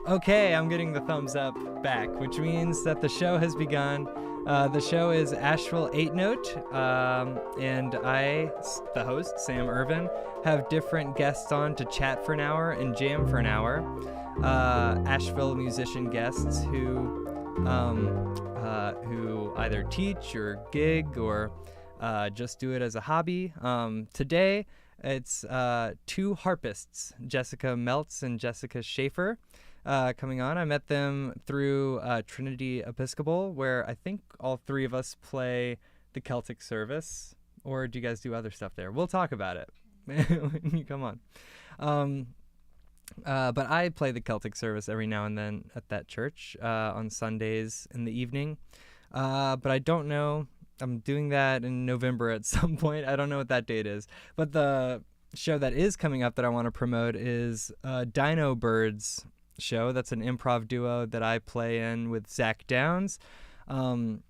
Okay, I'm getting the thumbs up back, which means that the show has begun. The show is Asheville 8 Note, and I, the host, Sam Irvin, have different guests on to chat for an hour and jam for an hour. Asheville musician guests who either teach or gig or just do it as a hobby. Today, it's two harpists, Jessica Meltz and Jessica Schaeffer, coming on. I met them through Trinity Episcopal, where I think all three of us play the Celtic service. Or do you guys do other stuff there? We'll talk about it when you come on. But I play the Celtic service every now and then at that church on Sundays in the evening. But I don't know. I'm doing that in November at some point. I don't know what that date is. But the show that is coming up that I want to promote is Dino Birds show. That's an improv duo that I play in with Zach Downs. And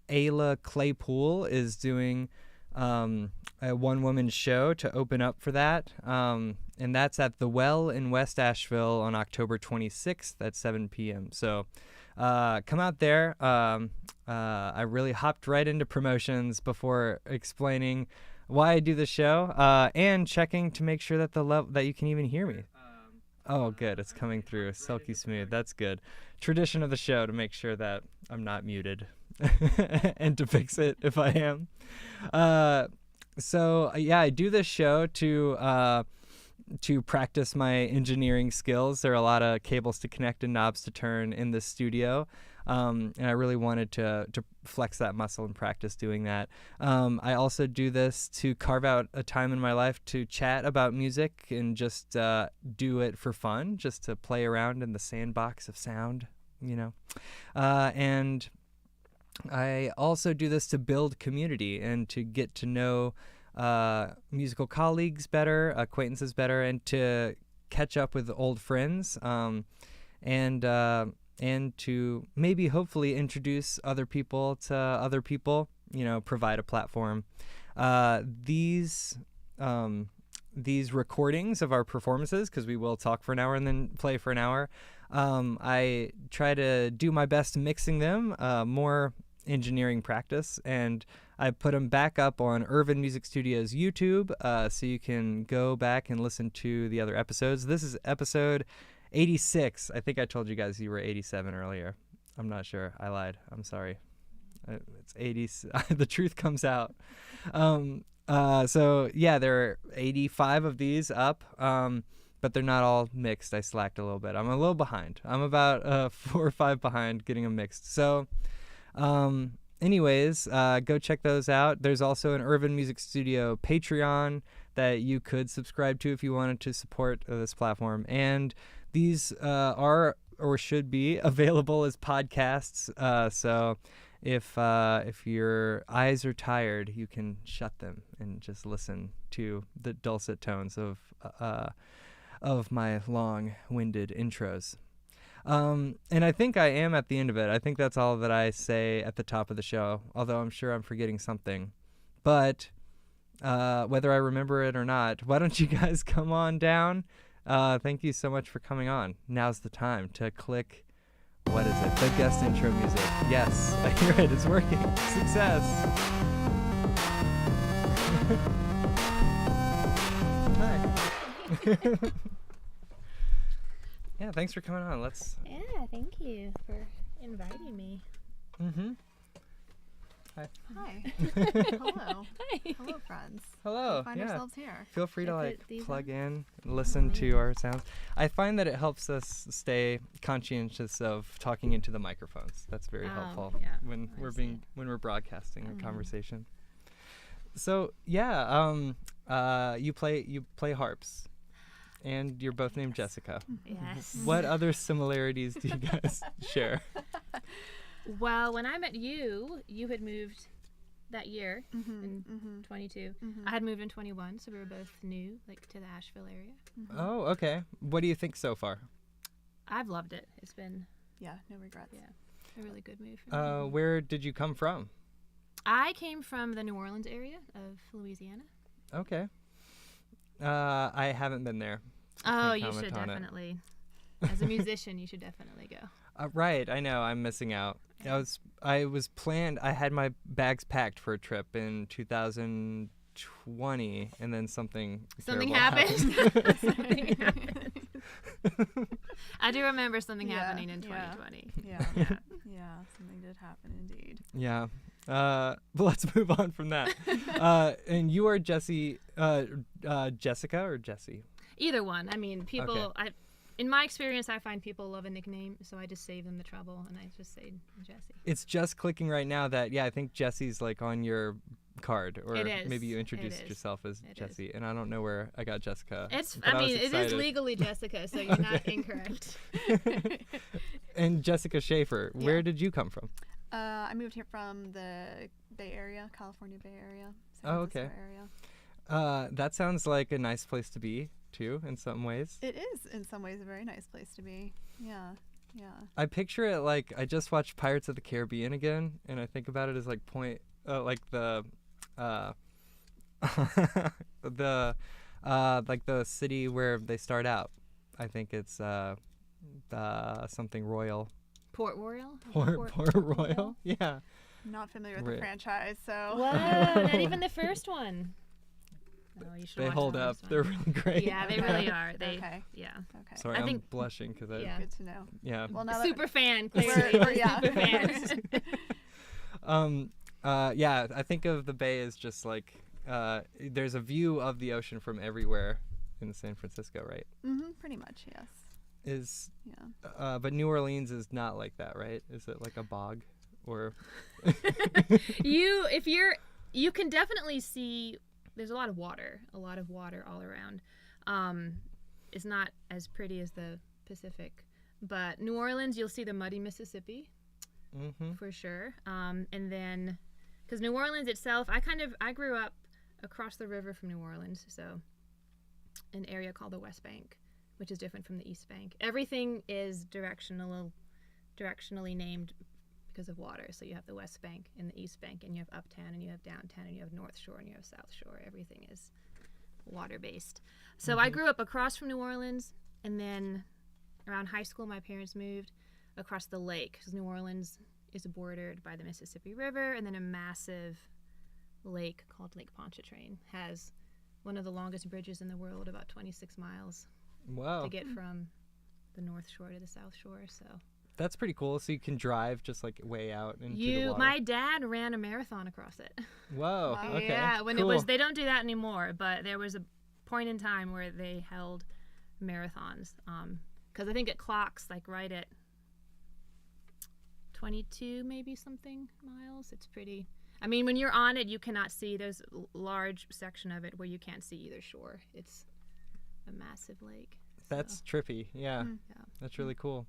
Ayla Claypool is doing a one-woman show to open up for that. And that's at The Well in West Asheville on October 26th at 7 p.m. So come out there. I really hopped right into promotions before explaining why I do the show and checking to make sure that that you can even hear me. Oh, good. It's coming through silky smooth. That's good. Tradition of the show to make sure that I'm not muted and to fix it if I am. So I do this show to practice my engineering skills. There are a lot of cables to connect and knobs to turn in the studio. And I really wanted to flex that muscle and practice doing that. I also do this to carve out a time in my life to chat about music and just do it for fun, just to play around in the sandbox of sound, you know. And I also do this to build community and to get to know musical colleagues better, acquaintances better, and to catch up with old friends, and to maybe hopefully introduce other people to other people, provide a platform. These recordings of our performances, because we will talk for an hour and then play for an hour, I try to do my best mixing them, more engineering practice, and I put them back up on Irvin Music Studio's YouTube, so you can go back and listen to the other episodes. This is episode 86. I think I told you guys you were 87 earlier. I'm not sure. I lied. I'm sorry. It's 80. The truth comes out. So yeah, there are 85 of these up, but they're not all mixed. I slacked a little bit. I'm a little behind. I'm about 4 or 5 behind getting them mixed. So anyways, go check those out. There's also an Irvin Music Studio Patreon that you could subscribe to if you wanted to support this platform. And these are or should be available as podcasts. So if your eyes are tired, you can shut them and just listen to the dulcet tones of my long-winded intros. And I think I am at the end of it. I think that's all that I say at the top of the show, although I'm sure I'm forgetting something. But whether I remember it or not, why don't you guys come on down? Thank you so much for coming on. Now's the time to click, what is it? The guest intro music. Yes, I hear it. It's working. Success. Hi. Yeah, thanks for coming on. Yeah, thank you for inviting me. Mm-hmm. Hi. Hi. Hello. Hi. Hello, friends. Hello. We find ourselves here. Feel free to I put these plug on? in and listen to our sounds. I find that it helps us stay conscientious of talking into the microphones. That's very helpful yeah, when we're broadcasting a conversation. So yeah, you play harps. And you're both named Jessica. Yes. What other similarities do you guys share? Well, when I met you, you had moved that year in 22. I had moved in 21, so we were both new, to the Asheville area. Oh, okay. What do you think so far? I've loved it. It's been no regrets. a really good move for me. Where did you come from? I came from the New Orleans area of Louisiana. Okay. I haven't been there. Oh, you should definitely. As a musician, you should definitely go. Right, I know. I'm missing out. I had my bags packed for a trip in 2020, and then something terrible happened. Something happened. I do remember something happening in 2020. Yeah. Something did happen indeed. Yeah. But let's move on from that. And you are Jessica or Jessie? Either one. I mean, people. Okay. In my experience, I find people love a nickname, so I just save them the trouble, and I just say Jessie. It's just clicking right now that I think Jessie's like on your card, or It is. maybe you introduced It is. yourself as It Jessie, and I don't know where I got Jessica. It is excited. legally Jessica, so you're not incorrect. And Jessica Schaeffer, where did you come from? I moved here from the Bay Area, California Bay Area. San Oh, okay. Francisco area. That sounds like a nice place to be, too, in some ways. It is, in some ways, a very nice place to be. Yeah. I picture it like I just watched Pirates of the Caribbean again, and I think about it as like like the city where they start out. I think it's something Royal. Port Royal? Port Royal? Yeah. Not familiar with Right. the franchise, so. Whoa, not even the first one. Oh, you should They watch hold the up. first They're one. really great. Yeah, they really are. Okay. Yeah. Okay. Sorry, I I'm think- blushing because Yeah. Good to know. yeah. Well, now Super fan, We're- clearly. we're- yeah. Super fans. Yeah, I think of the Bay as just like there's a view of the ocean from everywhere in San Francisco, right? Pretty much, yes. Yeah. But New Orleans is not like that, right? Is it like a bog, or? You can definitely see there's a lot of water all around. It's not as pretty as the Pacific, but New Orleans, you'll see the muddy Mississippi for sure. And then, because New Orleans itself, I grew up across the river from New Orleans, so an area called the West Bank, which is different from the East Bank. Everything is directionally named because of water. So you have the West Bank and the East Bank, and you have Uptown, and you have Downtown, and you have North Shore, and you have South Shore. Everything is water-based. So I grew up across from New Orleans, and then around high school, my parents moved across the lake, because New Orleans is bordered by the Mississippi River, and then a massive lake called Lake Pontchartrain has one of the longest bridges in the world, about 26 miles, Wow. to get from the North Shore to the South Shore. So That's pretty cool. So you can drive just like way out into the water. my dad ran a marathon across it. Whoa. Wow. Okay. Yeah, when cool. they don't do that anymore, but there was a point in time where they held marathons. Because I think it clocks like right at 22 maybe something miles. It's pretty. I mean, when you're on it, you cannot see. There's a large section of it where you can't see either shore. It's a massive lake. That's trippy. Yeah. Yeah. That's really cool.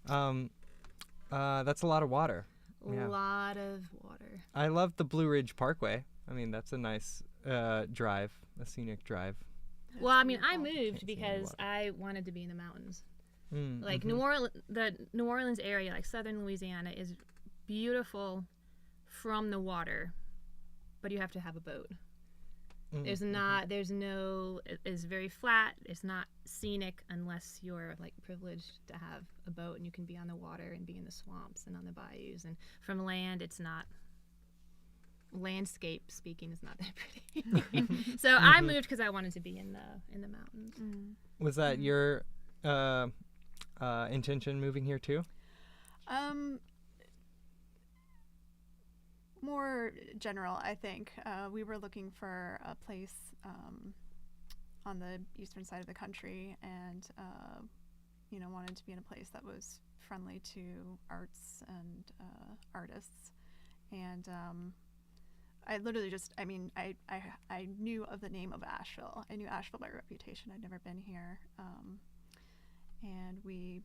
That's a lot of water. Yeah. A lot of water. I love the Blue Ridge Parkway. I mean, that's a nice drive, a scenic drive. Well, I mean, I beautiful. moved Can't see because water. I wanted to be in the mountains. Mm, Like the New Orleans area, like southern Louisiana, is beautiful from the water, but you have to have a boat. It's very flat. It's not scenic unless you're like privileged to have a boat and you can be on the water and be in the swamps and on the bayous. And from land, it's not. Landscape speaking, is not that pretty. So I moved because I wanted to be in the mountains. Was that your intention moving here too? More general, I think. We were looking for a place on the eastern side of the country, and wanted to be in a place that was friendly to arts and artists. And I literally just, I knew of the name of Asheville. I knew Asheville by reputation. I'd never been here. And we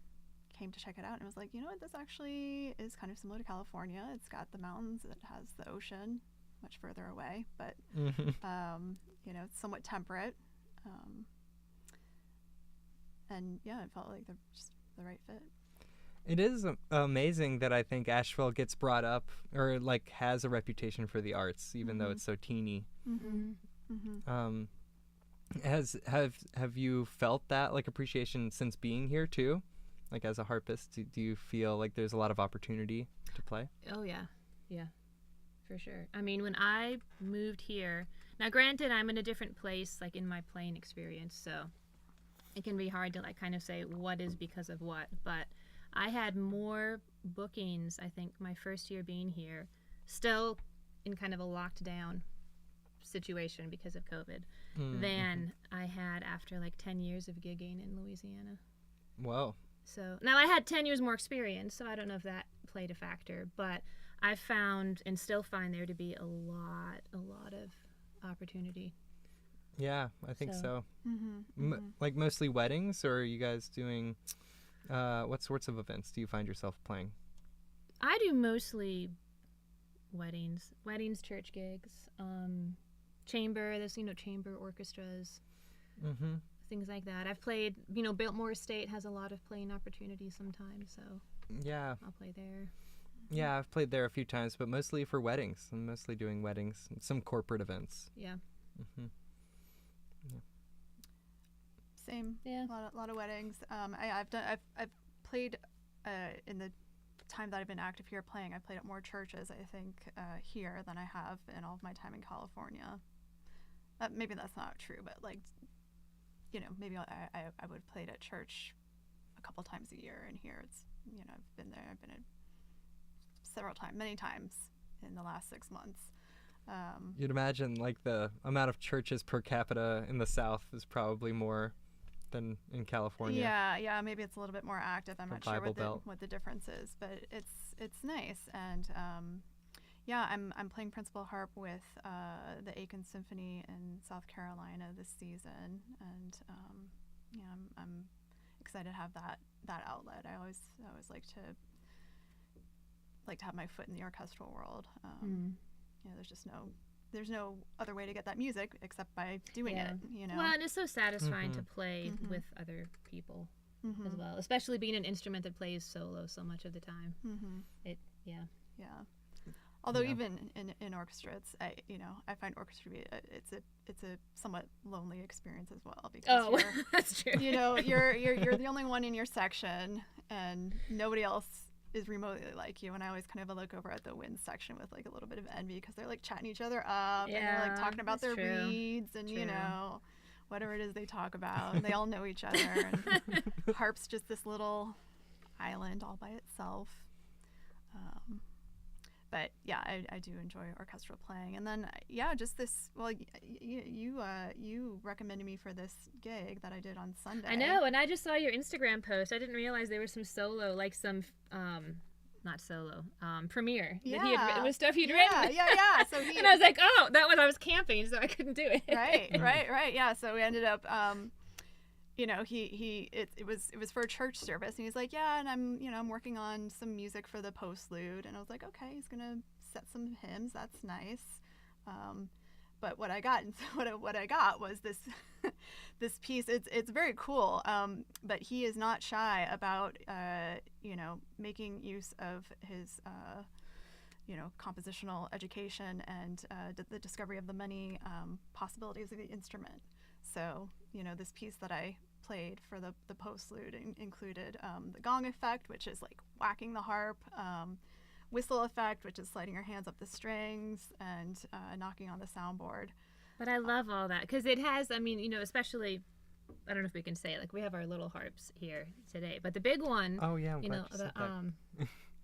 came to check it out, and it was like, you know what, this actually is kind of similar to California. It's got the mountains, it has the ocean much further away, but it's somewhat temperate. And yeah, it felt like they're just the right fit. It is amazing that I think Asheville gets brought up or like has a reputation for the arts, even though it's so teeny. Have you felt that like appreciation since being here too? Like as a harpist, do you feel like there's a lot of opportunity to play? Oh yeah, yeah, for sure. I mean, when I moved here, now granted, I'm in a different place, like in my playing experience, so it can be hard to like kind of say what is because of what. But I had more bookings, I think, my first year being here, still in kind of a locked down situation because of COVID, than I had after like 10 years of gigging in Louisiana. Whoa. So now I had 10 years more experience, so I don't know if that played a factor, but I found and still find there to be a lot of opportunity. Yeah, I think so. Mm-hmm. Like mostly weddings, or are you guys doing, what sorts of events do you find yourself playing? I do mostly weddings, church gigs, chamber. There's chamber orchestras, things like that. I've played. Biltmore Estate has a lot of playing opportunities sometimes, so yeah, I'll play there. Yeah, I've played there a few times, but mostly for weddings. I'm mostly doing weddings, and some corporate events. Yeah. Yeah. Same. Yeah. A lot of weddings. I've played in the time that I've been active here playing. I've played at more churches, I think, here than I have in all of my time in California. Maybe that's not true, but like, maybe I would play at church a couple times a year, and here it's I've been there. I've been many times in the last 6 months. You'd imagine like the amount of churches per capita in the South is probably more than in California. Yeah, maybe it's a little bit more active. I'm not sure what the difference is, but it's nice. And I'm playing principal harp with the Aiken Symphony in South Carolina this season, and I'm excited to have that outlet. I always like to have my foot in the orchestral world. There's no other way to get that music except by doing it. Well, and it's so satisfying to play with other people as well, especially being an instrument that plays solo so much of the time. Although even in orchestra, I find orchestra it's a somewhat lonely experience as well, because that's true. You're the only one in your section, and nobody else is remotely like you. And I always kind of look over at the wind section with like a little bit of envy, because they're like chatting each other up, and they're like talking about their reeds and whatever it is they talk about, and they all know each other. And harp's just this little island all by itself. But yeah, I do enjoy orchestral playing. And then just this. Well, you recommended me for this gig that I did on Sunday. I know, and I just saw your Instagram post. I didn't realize there was some solo, like some not solo, premiere. Yeah, it was stuff he'd written. Yeah. So and I was like, I was camping, so I couldn't do it. Right. Yeah. So we ended up. It was for a church service, and he's like, and I'm working on some music for the postlude, and I was like, okay, he's gonna set some hymns, that's nice. But what I got was this this piece. It's very cool, but he is not shy about making use of his compositional education and the discovery of the many possibilities of the instrument. So this piece that I played for the postlude included the gong effect, which is like whacking the harp, whistle effect, which is sliding your hands up the strings, and knocking on the soundboard. But I love all that, because it has, especially, I don't know if we can say it, like we have our little harps here today, but the big one. Oh yeah,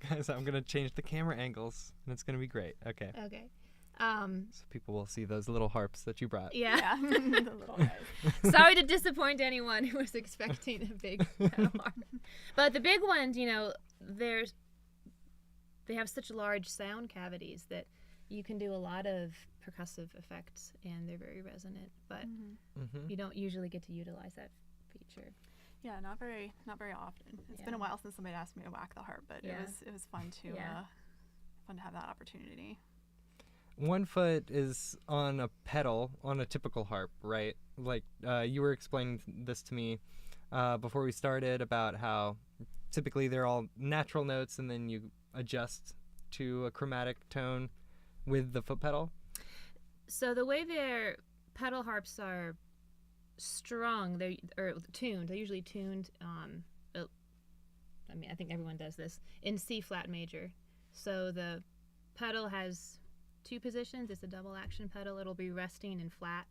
guys, I'm gonna change the camera angles, and it's gonna be great. Okay. So people will see those little harps that you brought. Yeah. The little guys. Sorry to disappoint anyone who was expecting a big harp. But the big ones, they have such large sound cavities that you can do a lot of percussive effects, and they're very resonant. But you don't usually get to utilize that feature. Yeah, not very often. It's been a while since somebody asked me to whack the harp, but it was fun to have that opportunity. One foot is on a pedal on a typical harp, right? Like you were explaining this to me before we started about how typically they're all natural notes, and then you adjust to a chromatic tone with the foot pedal. So the way their pedal harps are strung, or tuned. They're usually tuned. I think everyone does this in C flat major. So the pedal has 2 positions. It's a double action pedal. It'll be resting in flat,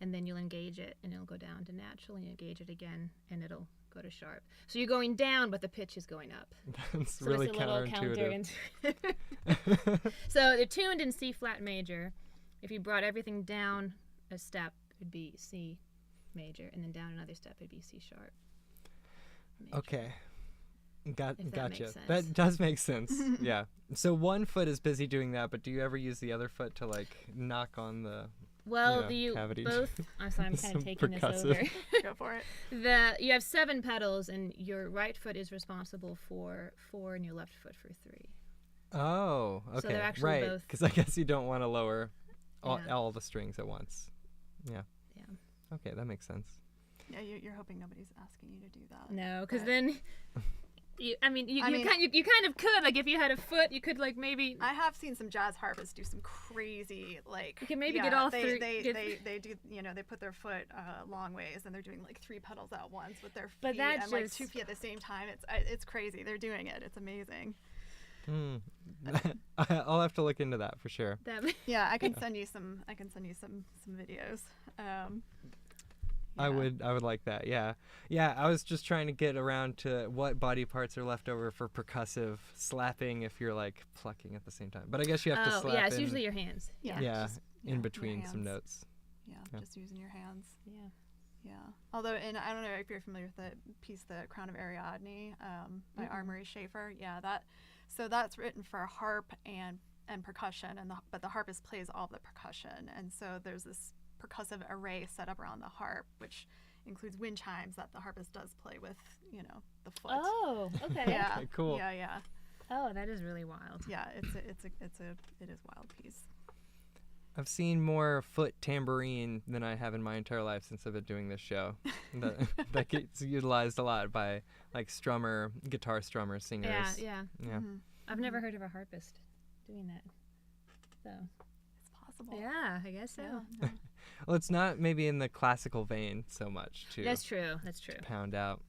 and then you'll engage it, and it'll go down to natural, and you engage it again, and it'll go to sharp. So you're going down, but the pitch is going up. That's So really it's a little counterintuitive. So they're tuned in C flat major. If you brought everything down a step, it'd be C major, and then down another step, it'd be C sharp major. Okay. If that Gotcha. makes sense. That does make sense. Yeah. So one foot is busy doing that, but do you ever use the other foot to like knock on the Well, you know, you cavity? both. I'm sorry, I'm kind Some of taking this percussive. over. Go for it. You have 7 pedals, and your right foot is responsible for 4, and your left foot for 3. Oh, okay. So they're actually right. both- Because I guess you don't want to lower Yeah. all the strings at once. Yeah. Yeah. Okay, that makes sense. Yeah, you're hoping nobody's asking you to do that. No, because But then. You kind of could, like, if you had a foot, you could, like, maybe. I have seen some jazz harpists do some crazy, like. You can maybe get all they, three- They, get- they do, they put their foot long ways, and they're doing like 3 pedals at once with their feet, But that's and like just- 2 feet at the same time. It's crazy. They're doing it. It's amazing. I'll have to look into that for sure. Yeah, I can send you some. I can send you some videos. I would like that. Yeah. Yeah, I was just trying to get around to what body parts are left over for percussive slapping if you're like plucking at the same time. But I guess you have to slap yeah, it's in, usually your hands. Yeah. yeah, in your between some hands. notes. Yeah, just using your hands. Yeah. Yeah. Although, and I don't know if you're familiar with the piece, The Crown of Ariadne, by Armory Schaeffer. Yeah, that's written for harp and percussion, but the harpist plays all the percussion, and so there's this percussive array set up around the harp, which includes wind chimes that the harpist does play with, the foot. Oh, okay. Yeah. Okay, cool. Yeah. Oh, that is really wild. Yeah, it is a wild piece. I've seen more foot tambourine than I have in my entire life since I've been doing this show. that gets utilized a lot by like guitar strummers, singers. Yeah. Yeah. I've never heard of a harpist doing that. So. It's possible. Yeah, I guess so. Yeah. Well, it's not maybe in the classical vein so much to That's true. pound out.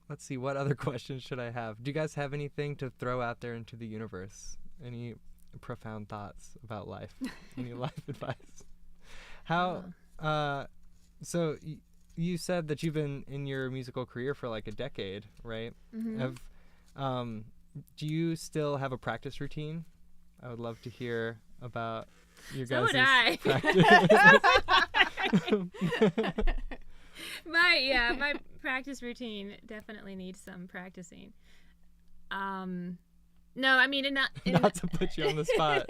Let's see, what other questions should I have? Do you guys have anything to throw out there into the universe? Any profound thoughts about life? Any life advice? So you said that you've been in your musical career for like a decade, right? Mm-hmm. Do you still have a practice routine? I would love to hear about your So guys' would I. practice. My practice routine definitely needs some practicing. No, I mean, Not to put you on the spot.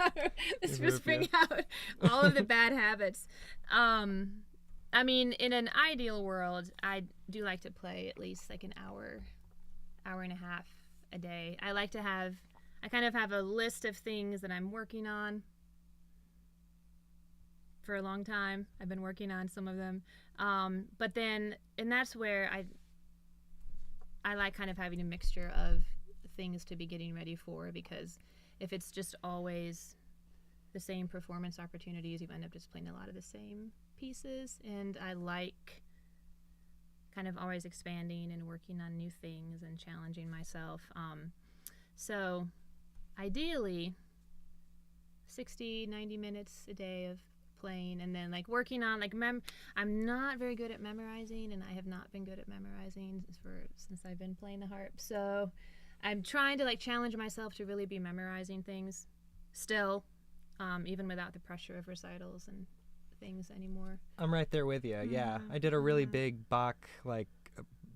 This Either was of bring you. out all of the bad habits. I mean, in an ideal world, I do like to play at least like an hour and a half a day. I kind of have a list of things that I'm working on for a long time. I've been working on some of them. But then, and that's where I like kind of having a mixture of things to be getting ready for, because if it's just always the same performance opportunities, you end up just playing a lot of the same pieces. And I like kind of always expanding and working on new things and challenging myself. So ideally 60, 90 minutes a day of playing, and then like working on like I'm not very good at memorizing, and I have not been good at memorizing since I've been playing the harp. So I'm trying to like challenge myself to really be memorizing things still, even without the pressure of recitals and things anymore. I'm right there with you. Yeah, I did a really big Bach like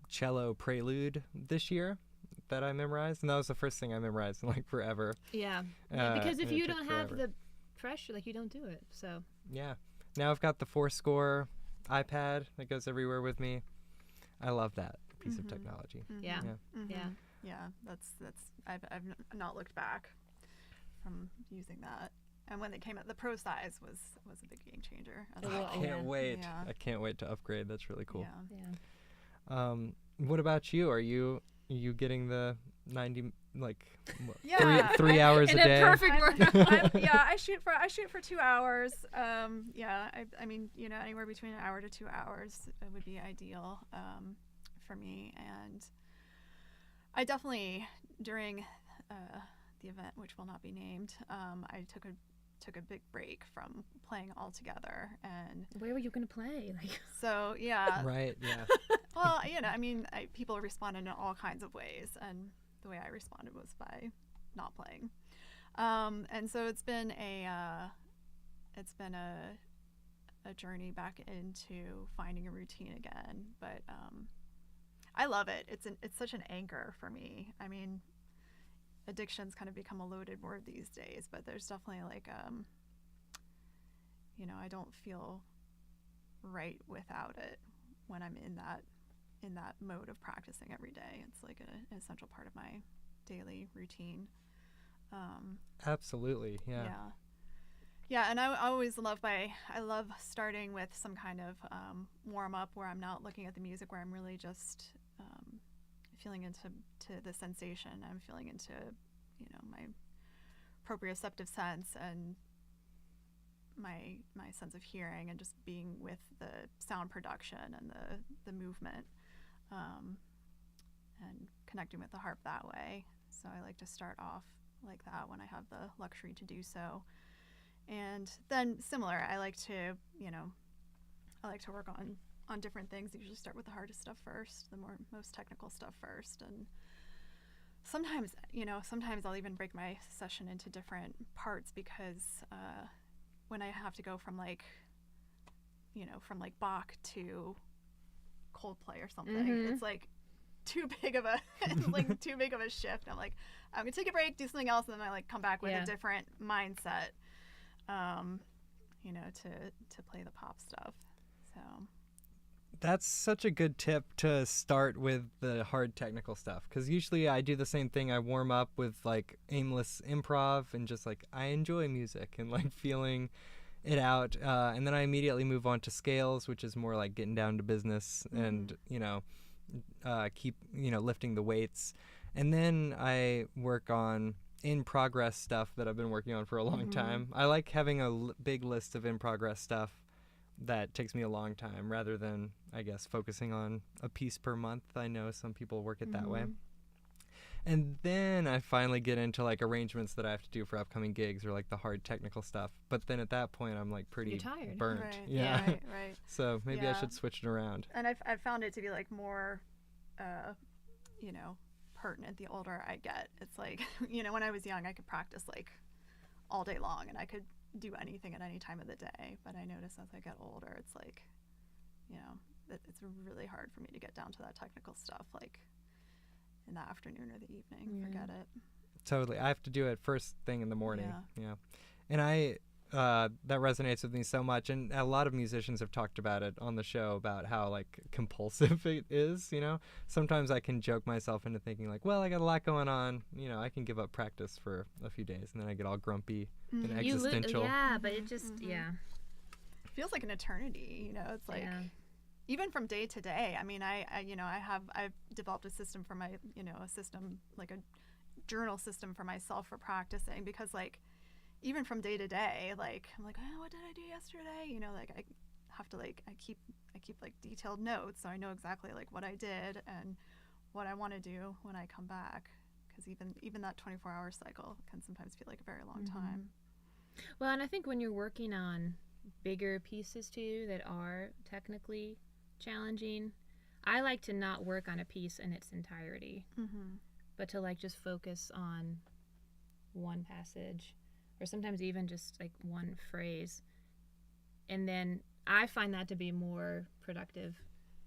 cello prelude this year that I memorized, and that was the first thing I memorized in like forever. Yeah, because if and it you took don't have forever. the pressure, like you don't do it. So Yeah, now I've got the 4-score iPad that goes everywhere with me. I love that piece of technology. yeah. Yeah. Yeah, that's I've not looked back from using that. And when they came out, the Pro size was a big game changer. as well. Can't wait. Yeah. I can't wait to upgrade. That's really cool. Yeah. Yeah. What about you? Are you getting the 90 like what, Yeah, 3 hours a in day. a perfect world. I shoot for 2 hours. I mean, anywhere between an hour to 2 hours would be ideal for me. And I definitely, during the event, which will not be named, I took a big break from playing altogether. And Where were you gonna play? Like, so yeah. Right, yeah. Well, I mean, people responded in all kinds of ways, and the way I responded was by not playing. And so it's been a journey back into finding a routine again. But I love it. It's such an anchor for me. I mean, addiction's kind of become a loaded word these days, but there's definitely like I don't feel right without it when I'm in that mode of practicing every day. It's like an essential part of my daily routine. Absolutely, yeah. Yeah, and I always love starting with some kind of warm up where I'm not looking at the music, where I'm really just feeling into the sensation. I'm feeling into my proprioceptive sense and my sense of hearing, and just being with the sound production and the movement, and connecting with the harp that way. So I like to start off like that when I have the luxury to do so. And then similar, I like to work on different things. I usually start with the hardest stuff first, the most technical stuff first. And sometimes I'll even break my session into different parts, because when I have to go from Bach to Coldplay or something, it's like too big of a shift. I'm like, I'm gonna take a break, do something else, and then I come back with a different mindset, to play the pop stuff. So That's such a good tip to start with the hard technical stuff, because usually I do the same thing. I warm up with like aimless improv and just like I enjoy music and like feeling it out, and then I immediately move on to scales, which is more like getting down to business and keep lifting the weights, and then I work on in progress stuff that I've been working on for a long time. I like having a big list of in progress stuff that takes me a long time, rather than, I guess, focusing on a piece per month. I know some people work it that way. And then I finally get into like arrangements that I have to do for upcoming gigs, or like the hard technical stuff. But then at that point I'm like pretty tired. burnt. Right. Yeah. Right. So maybe I should switch it around. And I've found it to be like more pertinent the older I get. It's like, when I was young, I could practice like all day long and I could do anything at any time of the day. But I notice as I get older, it's like, it's really hard for me to get down to that technical stuff, like in the afternoon or the evening. Forget it. Totally. I have to do it first thing in the morning. Yeah. And that resonates with me so much. And a lot of musicians have talked about it on the show, about how like compulsive it is, Sometimes I can joke myself into thinking like, well, I got a lot going on, I can give up practice for a few days, and then I get all grumpy and existential. But it just, It feels like an eternity, it's like, even from day to day. I mean, I've developed a system for my, a system, like a journal system for myself for practicing, because like, even from day to day, like I'm like, oh, what did I do yesterday? Like I have to I keep like detailed notes, so I know exactly like what I did and what I want to do when I come back. Because even that 24-hour cycle can sometimes feel like a very long time. Well, and I think when you're working on bigger pieces too that are technically challenging, I like to not work on a piece in its entirety, but to like just focus on one passage, or sometimes even just like one phrase. And then I find that to be more productive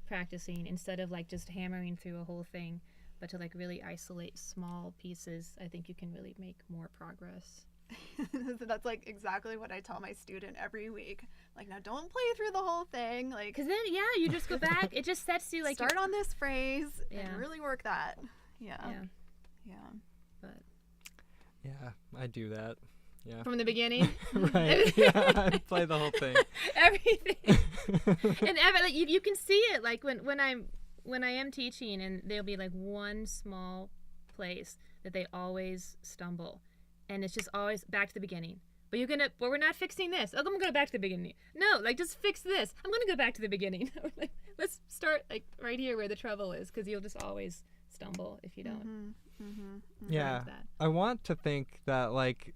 practicing, instead of like just hammering through a whole thing, but to like really isolate small pieces. I think you can really make more progress. So that's like exactly what I tell my student every week. Like, now don't play through the whole thing. Like, because then, you just go back. It just sets you like start on this phrase and really work that. Yeah. But yeah, I do that. Yeah. From the beginning. Right. Yeah, I play the whole thing. Everything. And like you can see it like when I am teaching, and there'll be like one small place that they always stumble, and it's just always back to the beginning. But we're not fixing this. Oh, I'm gonna go back to the beginning. No, like, just fix this. I'm gonna go back to the beginning. Like, let's start like right here where the trouble is, because you'll just always stumble if you don't. Yeah, I want to think that, like,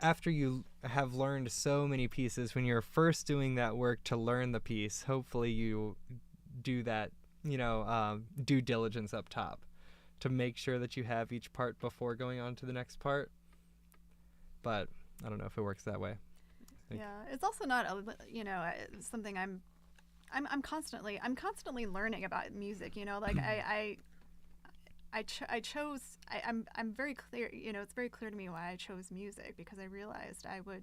after you have learned so many pieces, when you're first doing that work to learn the piece, hopefully you do that, due diligence up top to make sure that you have each part before going on to the next part. But I don't know if it works that way. Yeah, it's also not something I'm constantly learning about music. Like I'm very clear. It's very clear to me why I chose music, because I realized I would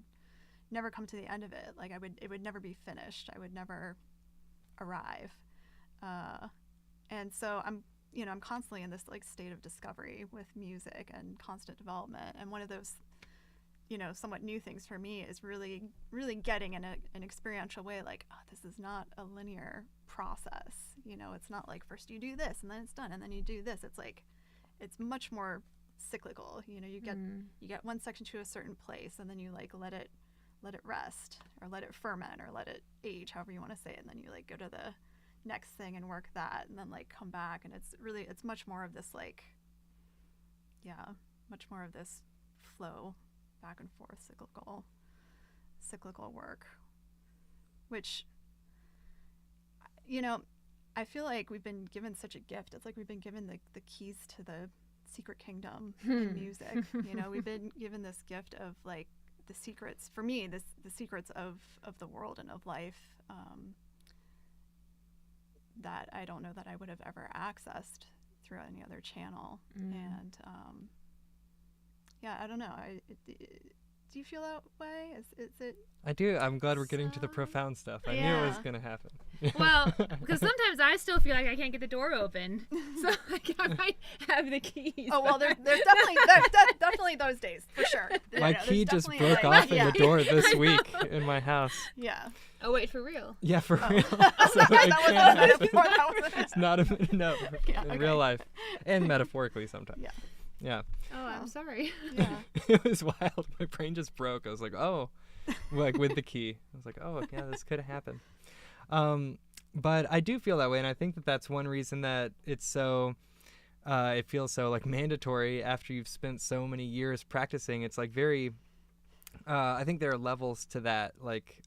never come to the end of it. Like it would never be finished. I would never arrive. And so I'm constantly in this like state of discovery with music and constant development. And one of those, somewhat new things for me is really, really getting in an experiential way, like, oh, this is not a linear process. It's not like first you do this and then it's done and then you do this. It's like, it's much more cyclical. You get one section to a certain place, and then you like let it rest, or let it ferment, or let it age, however you want to say it, and then you like go to the next thing and work that, and then like come back. And it's much more of this like, much more of this flow, back and forth, cyclical work, which I feel like we've been given such a gift. It's like we've been given the keys to the secret kingdom in music. We've been given this gift of like the secrets, for me, the secrets of the world and of life, that I don't know that I would have ever accessed through any other channel. And I don't know. Do you feel that way? Is it? I do. I'm glad we're getting to the profound stuff. I knew it was going to happen. Well, because sometimes I still feel like I can't get the door open, so I might have the keys. Oh well, there's definitely those days for sure. My key just broke off in the door this week in my house. Yeah. Oh wait, for real? Yeah, for real. So it's not no, in real life, and metaphorically sometimes. Yeah. Yeah. Oh, I'm sorry. Yeah. It was wild. My brain just broke. I was like, oh, like with the key. I was like, oh, yeah, this could happen. But I do feel that way, and I think that that's one reason that it's so, it feels so like mandatory after you've spent so many years practicing. It's like very, I think there are levels to that, like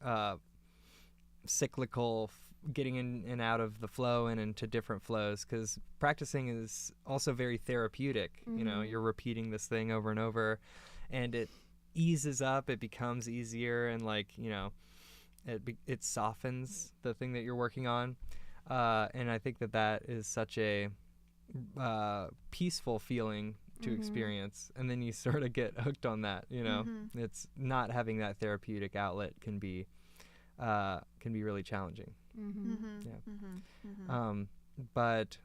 cyclical getting in and out of the flow and into different flows, because practicing is also very therapeutic. You're repeating this thing over and over, and it eases up, it becomes easier, and like it softens the thing that you're working on, and I think that is such a peaceful feeling to experience, and then you sort of get hooked on that. It's not having that therapeutic outlet can be really challenging. But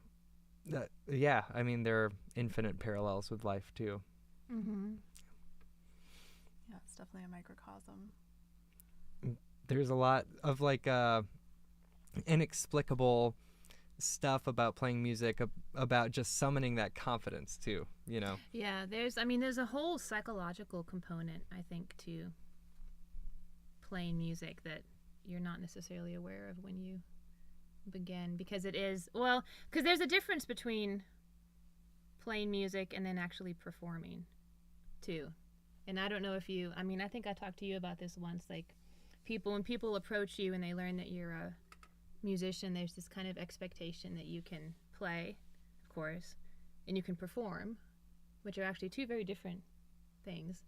I mean, there are infinite parallels with life too. Yeah, it's definitely a microcosm. There's a lot of like inexplicable stuff about playing music, about just summoning that confidence too. Yeah, there's a whole psychological component, I think, to playing music that you're not necessarily aware of when you begin, because there's a difference between playing music and then actually performing too. And I don't know if I think I talked to you about this once, like when people approach you and they learn that you're a musician, there's this kind of expectation that you can play, of course, and you can perform, which are actually two very different things.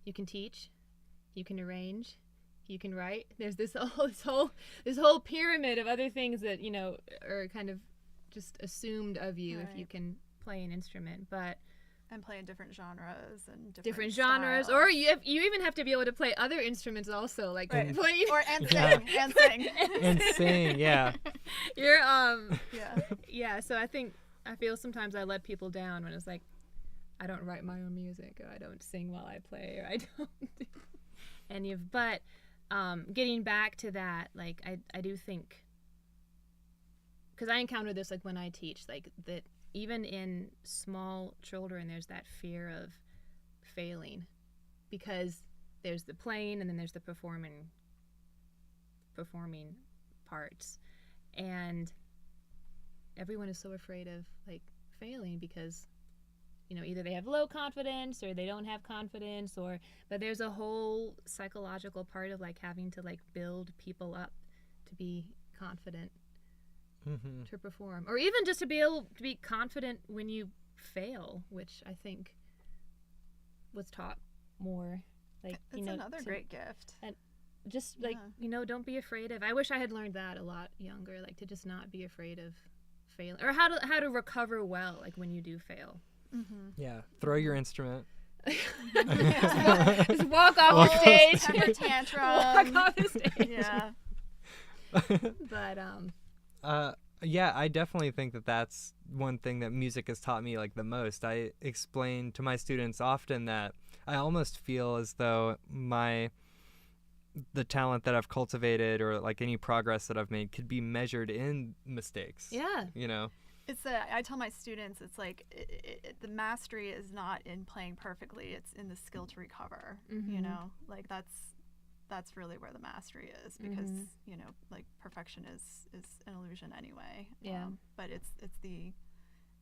You can teach, you can arrange, you can write. There's this whole pyramid of other things that are kind of just assumed of you, right, if you can play an instrument, and play in different genres and different genres, or you even have to be able to play other instruments also, like right, playing and sing and sing. Yeah. You're yeah. So I feel sometimes I let people down when it's like I don't write my own music, or I don't sing while I play, or I don't do any of. But getting back to that, like I do think, because I encounter this like when I teach, like that even in small children, there's that fear of failing, because there's the playing and then there's the performing parts, and everyone is so afraid of like failing because, you know, either they have low confidence or they don't have confidence, but there's a whole psychological part of like having to like build people up to be confident to perform, or even just to be able to be confident when you fail, which I think was taught more. Like, It's you know, another great gift. And just like, you know, don't be afraid of. I wish I had learned that a lot younger, like to just not be afraid of failing, or how to recover well, like when you do fail. Yeah, throw your instrument. Just walk off the stage. Temper tantrum. Walk off the stage. Yeah. But yeah, I definitely think that that's one thing that music has taught me like the most. I explain to my students often that I almost feel as though the talent that I've cultivated or like any progress that I've made could be measured in mistakes. yeah, You know? I tell my students, it's like the mastery is not in playing perfectly, it's in the skill to recover. You know, like that's really where the mastery is, because you know, like perfection is an illusion anyway. Yeah. But it's the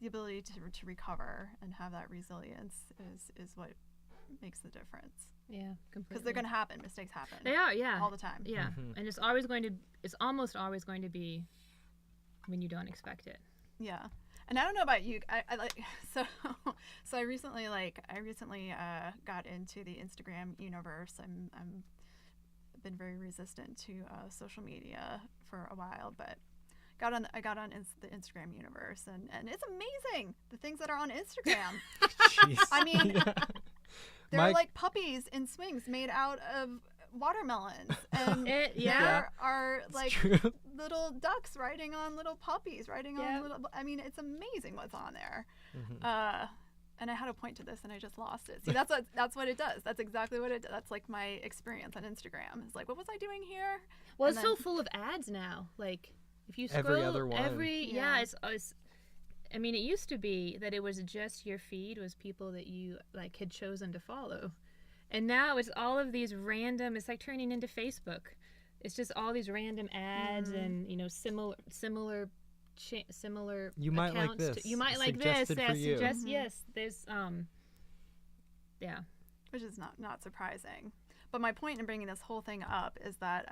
ability to recover and have that resilience is what makes the difference. yeah, completely. Because they're going to happen. Mistakes happen. They are, yeah, all the time. yeah, and it's almost always going to be when you don't expect it. Yeah. And I don't know about you. I like so I recently got into the Instagram universe. I'm been very resistant to social media for a while, but I got on the Instagram universe, and it's amazing the things that are on Instagram. Jeez. I mean, Yeah. they're like puppies in swings made out of watermelons, and there are like little ducks riding on little puppies, riding on little. I mean, it's amazing what's on there. And I had to point to this, and I just lost it. See, that's what it does. That's exactly what it does. That's like my experience on Instagram. It's like, what was I doing here? Well, it's so full of ads now. Like, if you scroll every other one. It's I mean, it used to be that it was just your feed was people that you like had chosen to follow, and now it's all of these random. It's like turning into Facebook. It's just all these random ads and, you know, similar You might like accounts this. you might like Suggested this. for you. Yes. There's yeah. Which is not surprising. But my point in bringing this whole thing up is that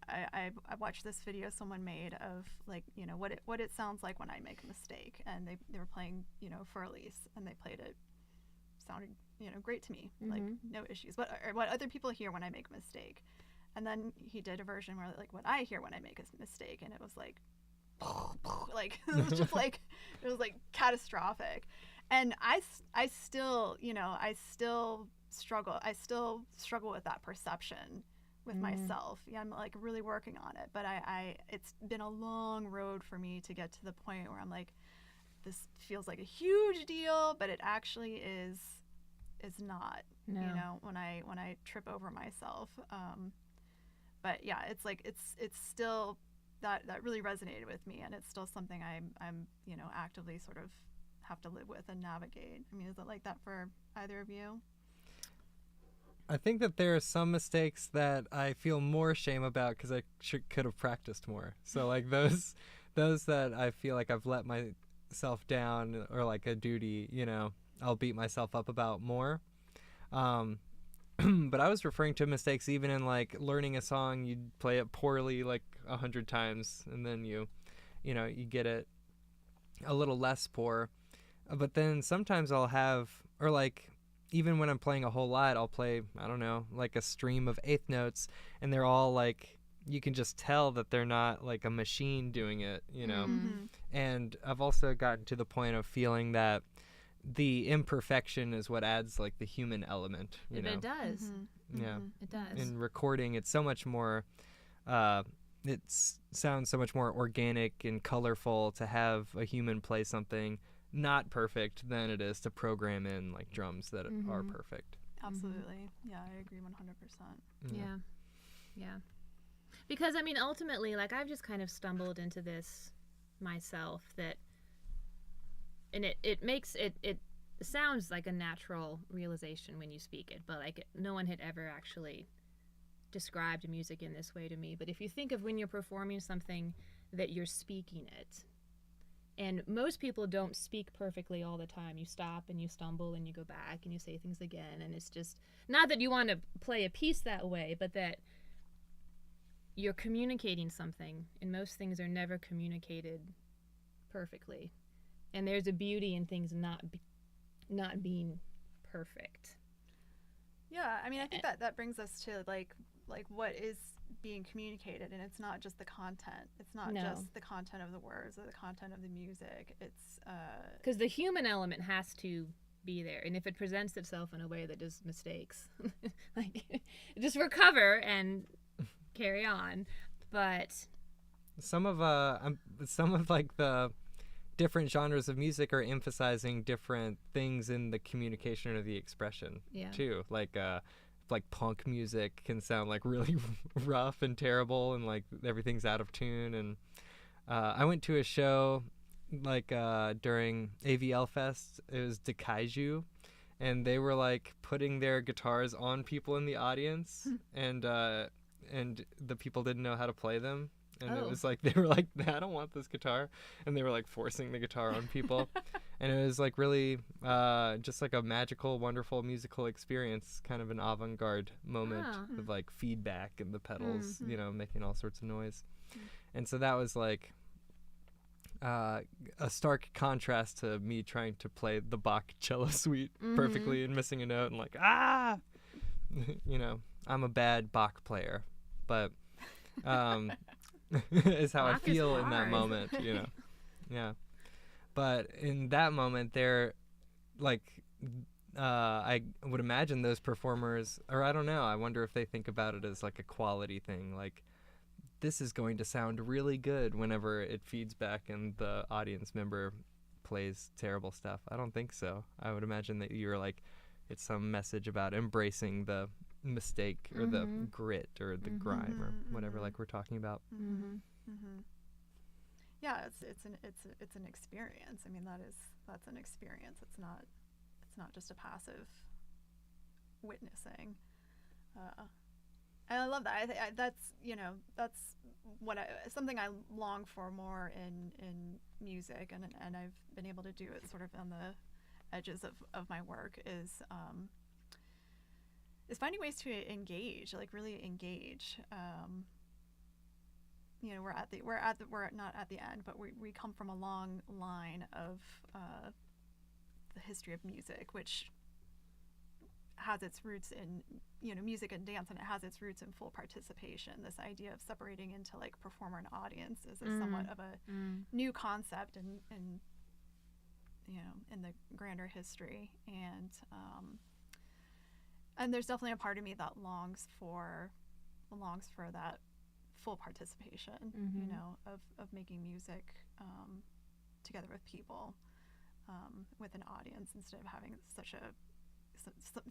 I watched this video someone made of, like, you know, what it sounds like when I make a mistake, and they were playing, you know, Furley's, and they played it, sounded, you know, great to me, like no issues. What other people hear when I make a mistake, and then he did a version where like what I hear when I make a mistake, and it was like like it was just like it was like catastrophic. And I still, you know, I still struggle with that perception with myself. Yeah, I'm like really working on it, but it's been a long road for me to get to the point where I'm like, this feels like a huge deal, but it actually is not. No. You know, when I trip over myself. But yeah, it's like it's still that really resonated with me, and it's still something I'm you know, actively sort of have to live with and navigate. I mean, is it like that for either of you? I think that there are some mistakes that I feel more shame about because I could have practiced more. So like those that I feel like I've let myself down, or like a duty, you know, I'll beat myself up about more. But I was referring to mistakes even in like learning a song. You'd play it poorly like 100 times, and then you know, you get it a little less poor. But then sometimes I'll have, or like even when I'm playing a whole lot, I'll play, I don't know, like a stream of eighth notes, and they're all like, you can just tell that they're not like a machine doing it, you know. And I've also gotten to the point of feeling that the imperfection is what adds like the human element, you know. It does. Yeah. It does. In recording, it's so much more it sounds so much more organic and colorful to have a human play something not perfect than it is to program in like drums that are perfect. Absolutely. Yeah, I agree 100%. Yeah. Because I mean, ultimately, like, I've just kind of stumbled into this myself, that and it makes it sounds like a natural realization when you speak it, but like no one had ever actually described music in this way to me. But if you think of when you're performing something that you're speaking it, and most people don't speak perfectly all the time. You stop and you stumble and you go back and you say things again, and it's just not that you want to play a piece that way, but that you're communicating something, and most things are never communicated perfectly. And there's a beauty in things not being perfect. Yeah, I mean, I think that brings us to like what is being communicated, and it's not just the content. It's not just the content of the words or the content of the music. It's because the human element has to be there, and if it presents itself in a way that just mistakes, like just recover and carry on. But some of like the different genres of music are emphasizing different things in the communication or the expression too. Like punk music can sound like really rough and terrible, and like everything's out of tune. And I went to a show like during AVL Fest. It was Dekaiju, and they were like putting their guitars on people in the audience, and the people didn't know how to play them. And it was like, they were like, I don't want this guitar. And they were like forcing the guitar on people. And it was like really just like a magical, wonderful musical experience, kind of an avant-garde moment with like feedback and the pedals, you know, making all sorts of noise. And so that was like a stark contrast to me trying to play the Bach cello suite perfectly and missing a note and like, you know, I'm a bad Bach player. But is how I feel in that moment, you know. Yeah. But in that moment, they're like, I would imagine those performers, or I don't know, I wonder if they think about it as like a quality thing. Like, this is going to sound really good whenever it feeds back and the audience member plays terrible stuff. I don't think so. I would imagine that you're like, it's some message about embracing the mistake or the grit or the grime or whatever, like we're talking about. Yeah, it's an experience. I mean, that's an experience. It's not just a passive witnessing. And I love that. That's something I long for more in music, and I've been able to do it sort of on the edges of my work is finding ways to engage, like really engage. You know, we're not at the end, but we come from a long line of the history of music, which has its roots in, you know, music and dance, and it has its roots in full participation. This idea of separating into like performer and audience is somewhat of a new concept and you know, in the grander history. And there's definitely a part of me that longs for that full participation, you know, of making music together with people, with an audience, instead of having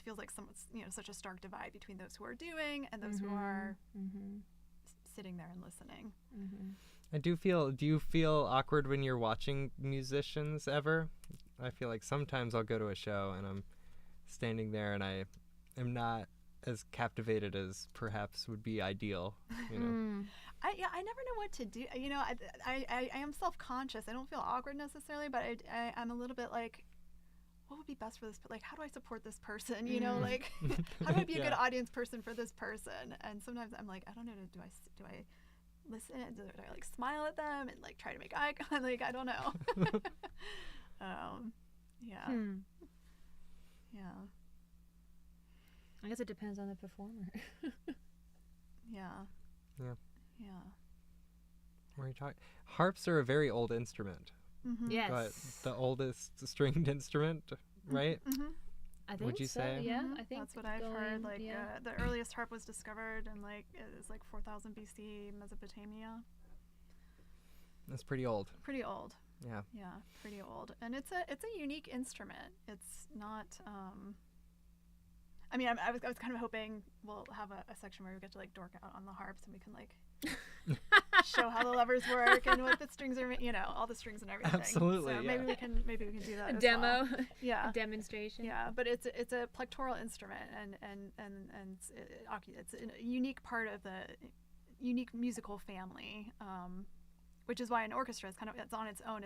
feels like such a stark divide between those who are doing and those who are sitting there and listening. Do you feel awkward when you're watching musicians ever? I feel like sometimes I'll go to a show and I'm standing there and I am not as captivated as perhaps would be ideal, you know. I never know what to do. You know, I am self-conscious. I don't feel awkward necessarily, but I'm a little bit like, what would be best for this? Like, how do I support this person? You know, like, how do I be a good audience person for this person? And sometimes I'm like, I don't know. Do I listen? Do I like smile at them and like try to make eye contact? Like, I don't know. Yeah. Yeah. I guess it depends on the performer. Yeah. What are you talking? Harps are a very old instrument. Yes. But the oldest stringed instrument, right? I think Would you so, say? yeah. I think that's what I've heard. Like the earliest harp was discovered in like it was like 4000 BC, Mesopotamia. That's pretty old. Pretty old. Yeah. Yeah, pretty old. And it's a unique instrument. It's not I mean, I was kind of hoping we'll have a section where we get to like dork out on the harps and we can like show how the levers work and what the strings are, all the strings and everything. Absolutely, So yeah. maybe we can do that. A as demo, well. Yeah. a demonstration. Yeah, but it's a plectoral instrument, and it's a unique part of the unique musical family, which is why an orchestra is it's on its own.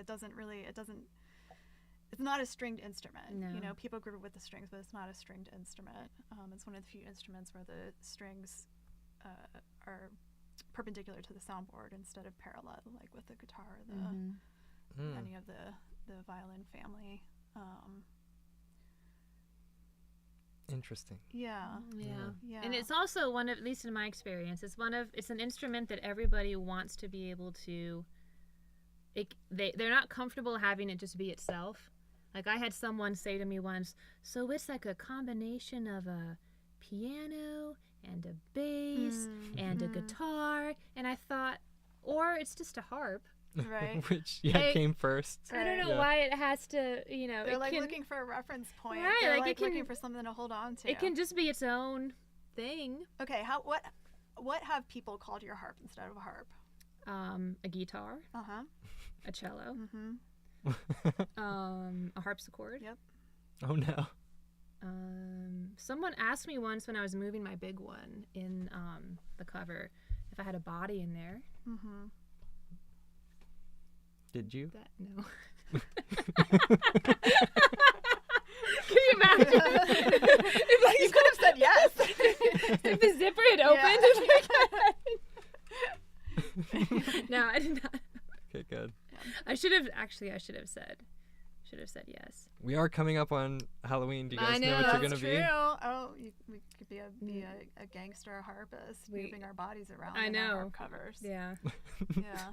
It's not a stringed instrument. No. People group it with the strings, but it's not a stringed instrument. It's one of the few instruments where the strings are perpendicular to the soundboard instead of parallel, like with the guitar or any of the violin family. Interesting. Yeah. And it's also one of, at least in my experience, it's an instrument that everybody wants to be able to. They're not comfortable having it just be itself. Like I had someone say to me once, so it's like a combination of a piano and a bass and a guitar, and I thought, or it's just a harp. Right. Which came first. I don't know why it has to, They're looking for a reference point. Right, They're like looking for something to hold on to. It can just be its own thing. Okay, what have people called your harp instead of a harp? A guitar. Uh-huh. A cello. Mm-hmm. A harpsichord. Yep. Oh no. Someone asked me once when I was moving my big one in the cover if I had a body in there. Mm-hmm. Did you? No. Can you imagine? You could have said yes. If the zipper had opened. No, I did not. Okay, good. I should have said yes. We are coming up on Halloween. Do you guys I know, what you're That's gonna true. be? Oh, we could be a gangster harpist, moving our bodies around. I in our know. harp covers. Yeah. Yeah.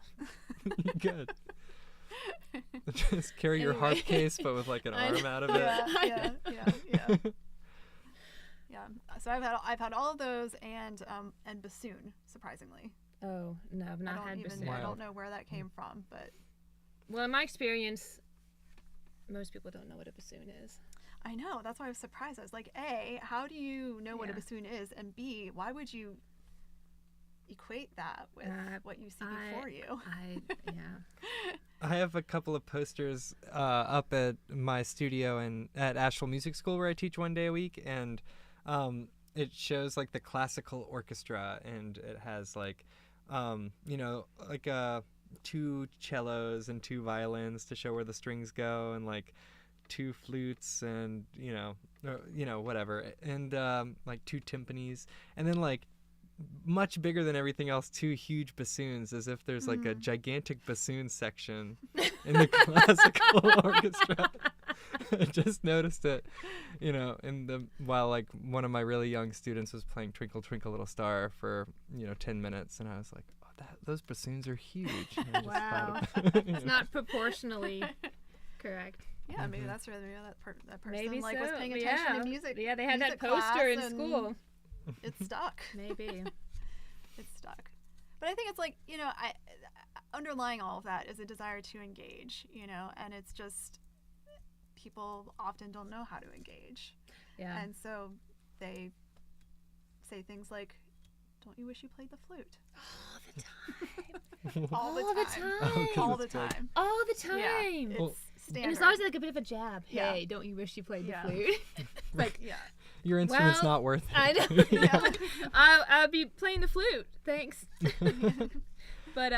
Good. Just carry your harp case, but with like an arm out of it. Yeah. Yeah. So I've had all of those and bassoon, surprisingly. Oh no, I've not had bassoon. I don't know where that came from, but well, in my experience, most people don't know what a bassoon is. I know. That's why I was surprised. I was like, A, how do you know what a bassoon is? And B, why would you equate that with what you see before you? I have a couple of posters up at my studio and at Asheville Music School where I teach one day a week, and it shows like the classical orchestra, and it has like like 2 cellos and 2 violins to show where the strings go, and like 2 flutes and whatever, and like 2 timpanis, and then like much bigger than everything else 2 huge bassoons, as if there's like a gigantic bassoon section in the classical orchestra. I just noticed it, while like one of my really young students was playing Twinkle Twinkle Little Star for 10 minutes, and I was like, oh, those bassoons are huge. And I just Wow. It's not proportionally correct. Yeah, maybe that's where that person Maybe was so. paying attention to music. Yeah, they had that music class poster in and school. It stuck. Maybe. It stuck. But I think it's like, underlying all of that is a desire to engage, and it's just people often don't know how to engage. Yeah. And so they say things like, don't you wish you played the flute? All the time. All the time. All the time. Yeah, it's standard. And it's always like a bit of a jab. Yeah. Hey, don't you wish you played the flute? Like, yeah. Your instrument's not worth it. I know. Yeah. I'll be playing the flute. Thanks. But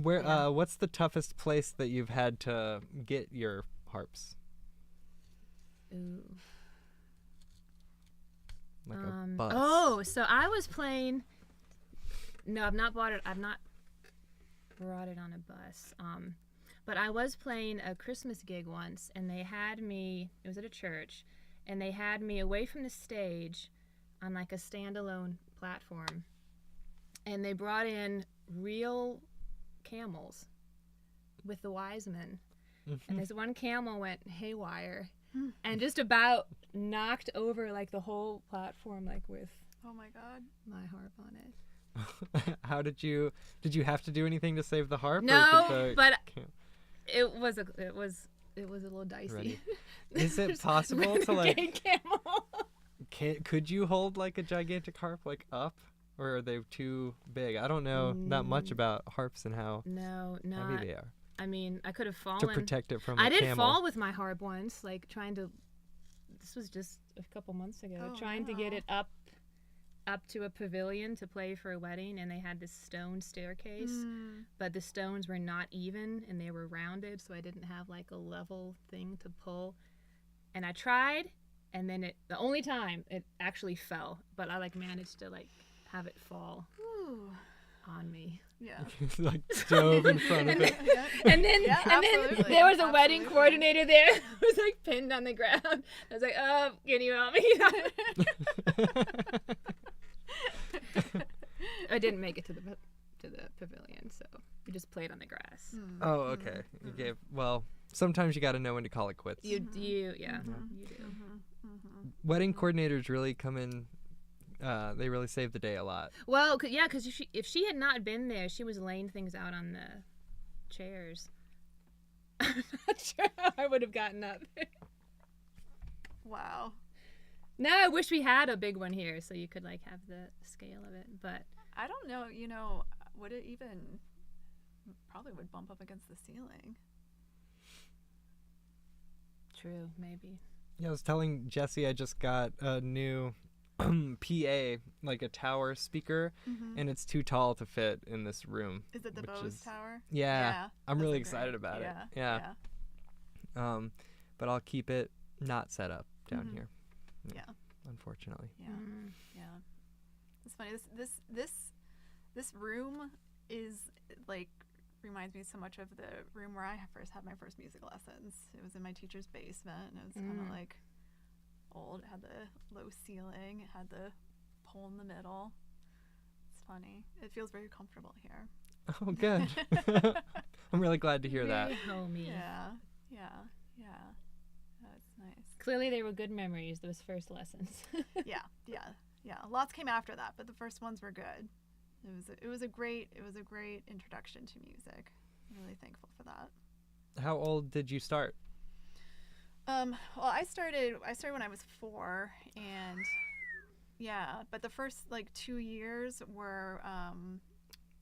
where what's the toughest place that you've had to get your harps? Ooh. Like a bus. Oh, so I was playing. No, I've not brought it on a bus. But I was playing a Christmas gig once, and they had me. It was at a church, and they had me away from the stage, on like a standalone platform, and they brought in real camels with the wise men, and this one camel went haywire. And just about knocked over like the whole platform, like with oh my God, my harp on it. How did you have to do anything to save the harp? No, but it was a little dicey. Ready. Is it possible to like? Camel. Could you hold like a gigantic harp like up? or are they too big? I don't know that much about harps and how No, not. heavy they are I mean, I could have fallen. to protect it from I a did camel. fall with my harp once, like trying to. This was just a couple months ago. Oh, trying to get no. it up to a pavilion to play for a wedding, and they had this stone staircase, but the stones were not even and they were rounded, so I didn't have like a level thing to pull. And I tried, and then the only time it actually fell, but I like managed to like have it fall Ooh. on me. Yeah. Like dove in front of it. Yeah. And then, Yeah, and then absolutely, there was a wedding absolutely. coordinator there. I was like pinned on the ground. I was like, "Oh, can you help me?" I didn't make it to the pavilion, so we just played on the grass. Oh, okay. You gave. Well, sometimes you got to know when to call it quits. You do, yeah, you do. Wedding coordinators really come in. They really save the day a lot. Well, yeah, because if she had not been there, she was laying things out on the chairs. I'm not sure how I would have gotten up. Wow. Now I wish we had a big one here so you could like have the scale of it, but I don't know, would it even probably would bump up against the ceiling. true, maybe. Yeah, I was telling Jesse I just got a new PA, like a tower speaker, and it's too tall to fit in this room. Is it the which Bose is- Tower? Yeah, I'm those really are excited great. about Yeah, it. Yeah. But I'll keep it not set up down here. Yeah. Unfortunately. Yeah. Yeah. It's funny. This room is like reminds me so much of the room where I first had my first music lessons. It was in my teacher's basement, and it was kind of like old. It had the low ceiling. It had the pole in the middle. It's funny. It feels very comfortable here. Oh, good. I'm really glad to hear that. Very homey. Yeah. Yeah. Yeah. That's nice. Clearly, they were good memories. Those first lessons. Yeah. Yeah. Yeah. Lots came after that, but the first ones were good. It was a great introduction to music. I'm really thankful for that. How old did you start? Well, I started when I was 4, and yeah, but the first like 2 years were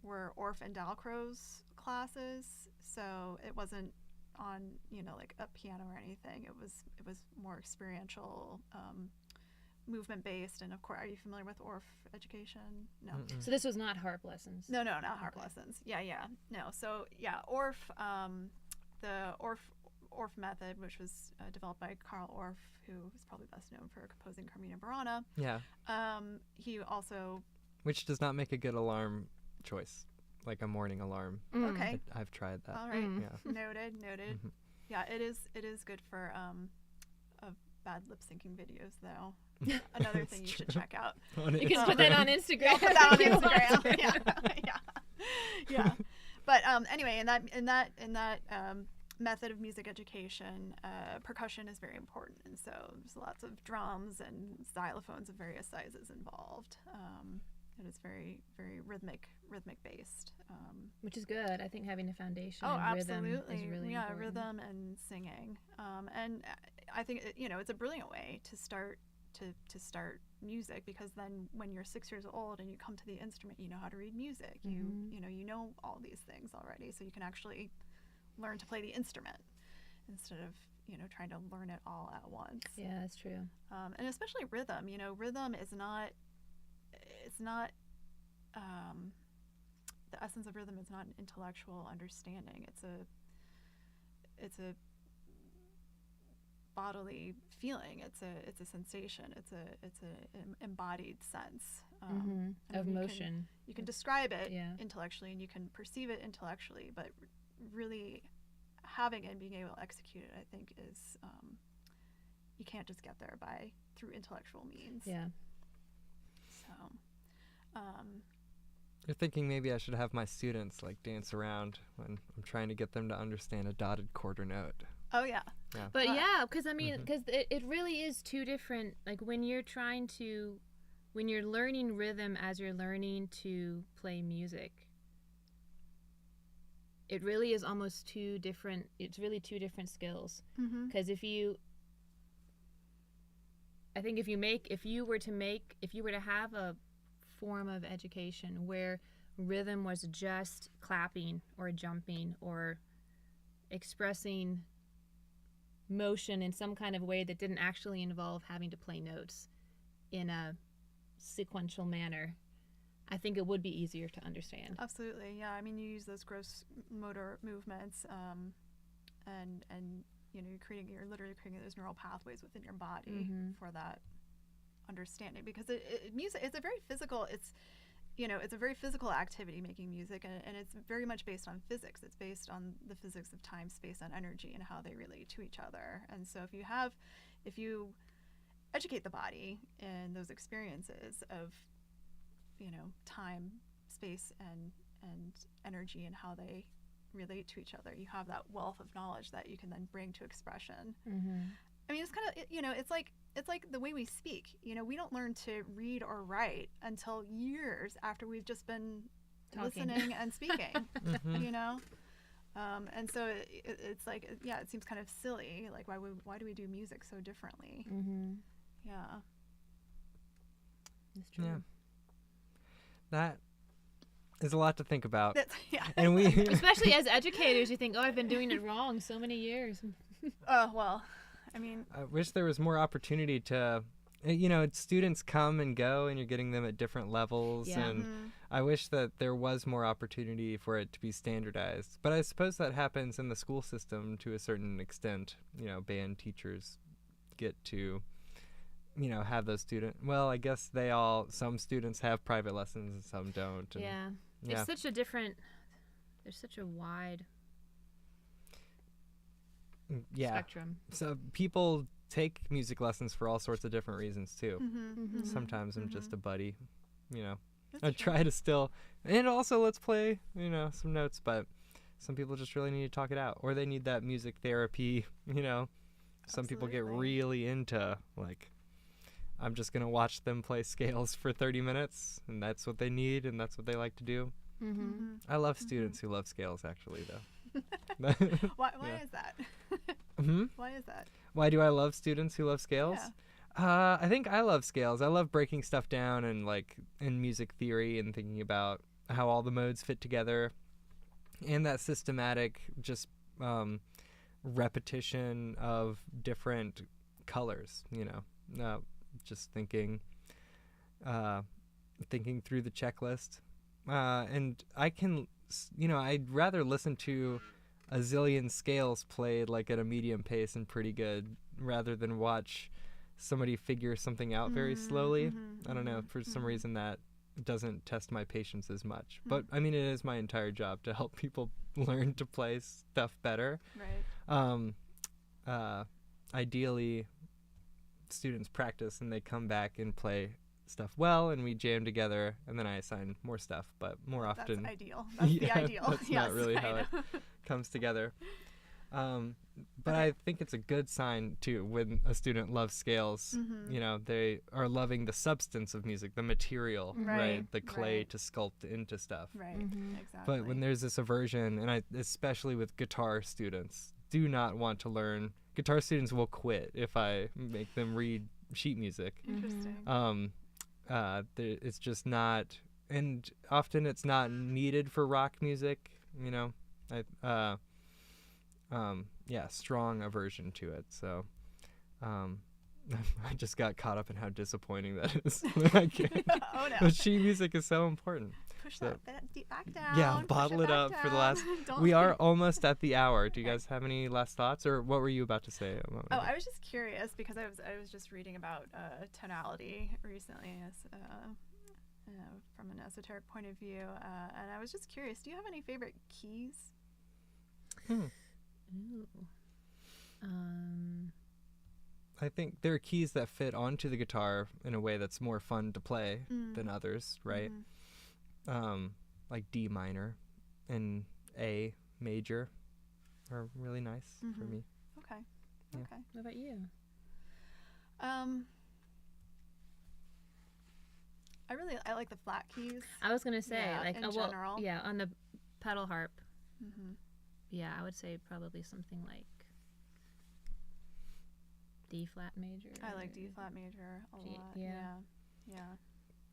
Orff and Dalcroze classes, so it wasn't on like a piano or anything. It was more experiential, movement based, and of course, are you familiar with Orff education? No. So this was not harp lessons. No, not harp lessons. Yeah. No. So yeah, Orff, the Orff method, which was developed by Karl Orff, who is probably best known for composing Carmina Burana. Yeah. He also. Which does not make a good alarm choice, like a morning alarm. Okay. I've tried that. All right. Yeah. Noted. Yeah, it is good for bad lip syncing videos though. Another thing you should check out. You can put that on Instagram. I'll put that on if you want Instagram. to. Yeah. But anyway, in that method of music education, percussion is very important, and so there's lots of drums and xylophones of various sizes involved. It is very, very rhythmic based. Which is good. I think having a foundation Oh, and rhythm absolutely. is really yeah, important. rhythm and singing. And I think it's a brilliant way to start music, because then when you're 6 years old and you come to the instrument, you know how to read music. You know all these things already, so you can actually learn to play the instrument instead of trying to learn it all at once. Yeah, that's true. And especially rhythm. Rhythm is not. It's not. The essence of rhythm is not an intellectual understanding. It's a bodily feeling. It's a sensation. It's an embodied sense Of motion. You can describe it Yeah. intellectually, and you can perceive it intellectually, but really having it and being able to execute it, I think, is you can't just get there through intellectual means. Yeah. So. You're thinking maybe I should have my students like dance around when I'm trying to get them to understand a dotted quarter note. Oh yeah. Yeah. But yeah, because I mean, because it really is two different, like when you're learning rhythm as you're learning to play music, it really is almost it's really two different skills. Because if you were to have a form of education where rhythm was just clapping or jumping or expressing motion in some kind of way that didn't actually involve having to play notes in a sequential manner, I think it would be easier to understand. Absolutely, yeah. I mean, you use those gross motor movements, and you're literally creating those neural pathways within your body for that understanding. Because music, it's a very physical. It's a very physical activity, making music, and it's very much based on physics. It's based on the physics of time, space, and energy, and how they relate to each other. And so, if you educate the body in those experiences of time, space, and energy, and how they relate to each other, you have that wealth of knowledge that you can then bring to expression. I mean, it's kind of, it's like the way we speak. We don't learn to read or write until years after we've just been listening and speaking. And so it's like, yeah, it seems kind of silly. Like, why do we do music so differently? Yeah, That's true. Yeah. That is a lot to think about. Yeah. And we Especially as educators, you think, oh, I've been doing it wrong so many years. Well, I mean, I wish there was more opportunity to, students come and go and you're getting them at different levels. Yeah. And I wish that there was more opportunity for it to be standardized. But I suppose that happens in the school system to a certain extent. Band teachers get to, have those students. Well, I guess some students have private lessons and some don't. And Yeah. Yeah. There's such a wide spectrum. So people take music lessons for all sorts of different reasons too. Sometimes I'm just a buddy, that's I true. try to still, and also let's play, some notes, but some people just really need to talk it out, or they need that music therapy, Some people get Absolutely. really into, like, I'm just going to watch them play scales for 30 minutes, and that's what they need, and that's what they like to do. I love students who love scales, actually, though. Why Yeah. is that? Why is that? Why do I love students who love scales? Yeah. I think I love scales. I love breaking stuff down and in music theory and thinking about how all the modes fit together, and that systematic just repetition of different colors. Just thinking through the checklist, and I can, I'd rather listen to a zillion scales played at a medium pace and pretty good, rather than watch somebody figure something out very slowly. I don't know, for some reason that doesn't test my patience as much. But I mean, it is my entire job to help people learn to play stuff better. Right. Ideally, students practice and they come back and play stuff well, and we jam together, and then I assign more stuff. But more often, That's ideal. That's the ideal. that's not really how it comes together. But I think it's a good sign too when a student loves scales. They are loving the substance of music, the material, right? The clay Right. to sculpt into stuff. Right. Exactly. But when there's this aversion, and especially with guitar students, do not want to learn. Guitar students will quit if I make them read sheet music. Interesting. It's just not, and often it's not needed for rock music. Strong aversion to it. So, I just got caught up in how disappointing that is. Oh no. But sheet music is so important. Push so- that back down. Yeah, push bottle it back up for the down. last. Don't- We are almost at the hour. Do you guys have any last thoughts, or what were you about to say? A moment Oh, ago? I was just curious because I was just reading about tonality recently as from an esoteric point of view, and I was just curious. Do you have any favorite keys? Ooh. I think there are keys that fit onto the guitar in a way that's more fun to play than others, right? Like D minor and A major are really nice for me. Okay. Yeah. Okay. What about you? I like the flat keys. I was gonna say, Yeah, in general. yeah, on the pedal harp. Mm-hmm. Yeah, I would say probably something like D flat major. I like D flat major a G- lot. yeah. Yeah.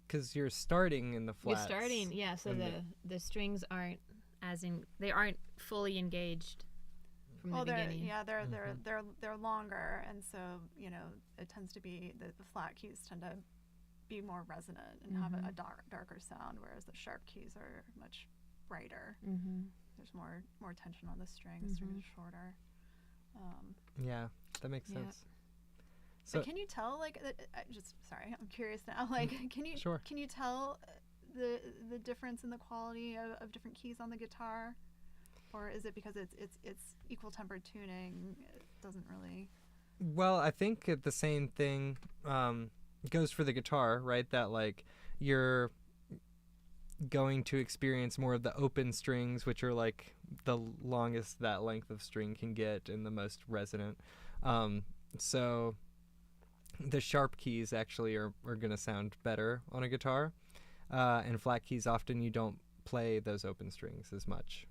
because you're starting in the flats. You're starting, yeah. So the strings aren't they aren't fully engaged from the beginning. They're longer, and so it tends to be the flat keys tend to be more resonant and have a darker sound, whereas the sharp keys are much brighter. There's more tension on the string. The string is shorter. Yeah, that makes sense. So can you tell, like, I'm curious now. Like, can you tell the difference in the quality of different keys on the guitar, or is it because it's equal tempered tuning? It doesn't really. Well, I think the same thing goes for the guitar, right? That like you're going to experience more of the open strings, which are like the longest that length of string can get and the most resonant. So the sharp keys actually are going to sound better on a guitar, and flat keys often you don't play those open strings as much.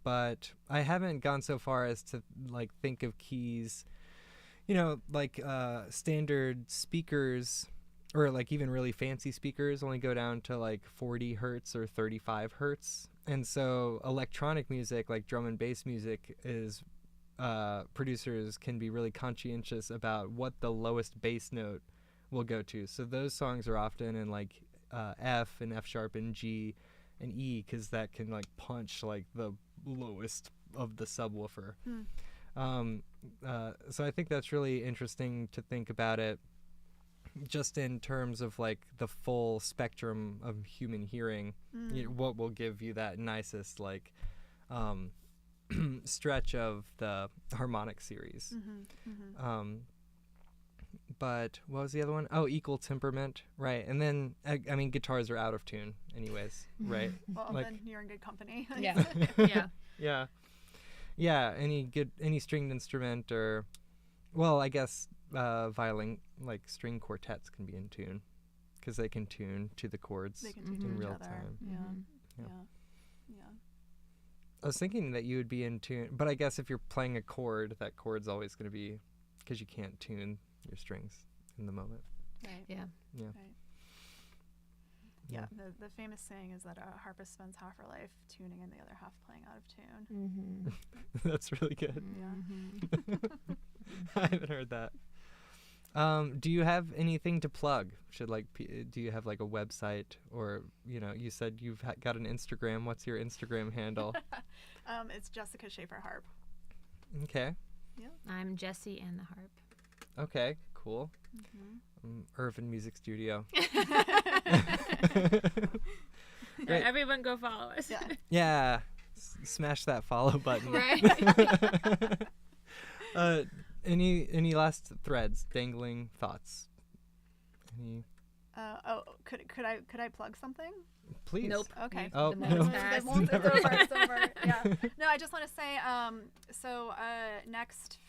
But I haven't gone so far as to like think of keys, like standard speakers or like even really fancy speakers only go down to like 40 hertz or 35 hertz. And so electronic music, like drum and bass music, is producers can be really conscientious about what the lowest bass note will go to. So those songs are often in like F and F sharp and G and E, because that can like punch like the lowest of the subwoofer. So I think that's really interesting to think about it just in terms of like the full spectrum of human hearing. What will give you that nicest like stretch of the harmonic series. But what was the other one? Oh, equal temperament, right? And then I mean guitars are out of tune anyways, right? Well, like, then you're in good company. Yeah, any stringed instrument, or I guess violin, like string quartets can be in tune because they can tune to the chords in real time. Yeah. I was thinking that you would be in tune, but I guess if you're playing a chord, that chord's always going to be, because you can't tune your strings in the moment. Right. Yeah. Right. Yeah. The famous saying is that a harpist spends half her life tuning and the other half playing out of tune. That's really good. I haven't heard that. Do you have anything to plug? Do you have like a website, or you said you've got an Instagram. What's your Instagram handle? It's Jessica Schaeffer Harp. Okay. Yeah. I'm Jessie and the harp. Okay, cool. Irvin Music Studio. Everyone go follow us. Yeah. Smash that follow button. Right. Any last threads, dangling thoughts? Could I plug something? Please. Nope. Okay. Oh, no. It's over. Yeah. No, I just want to say, next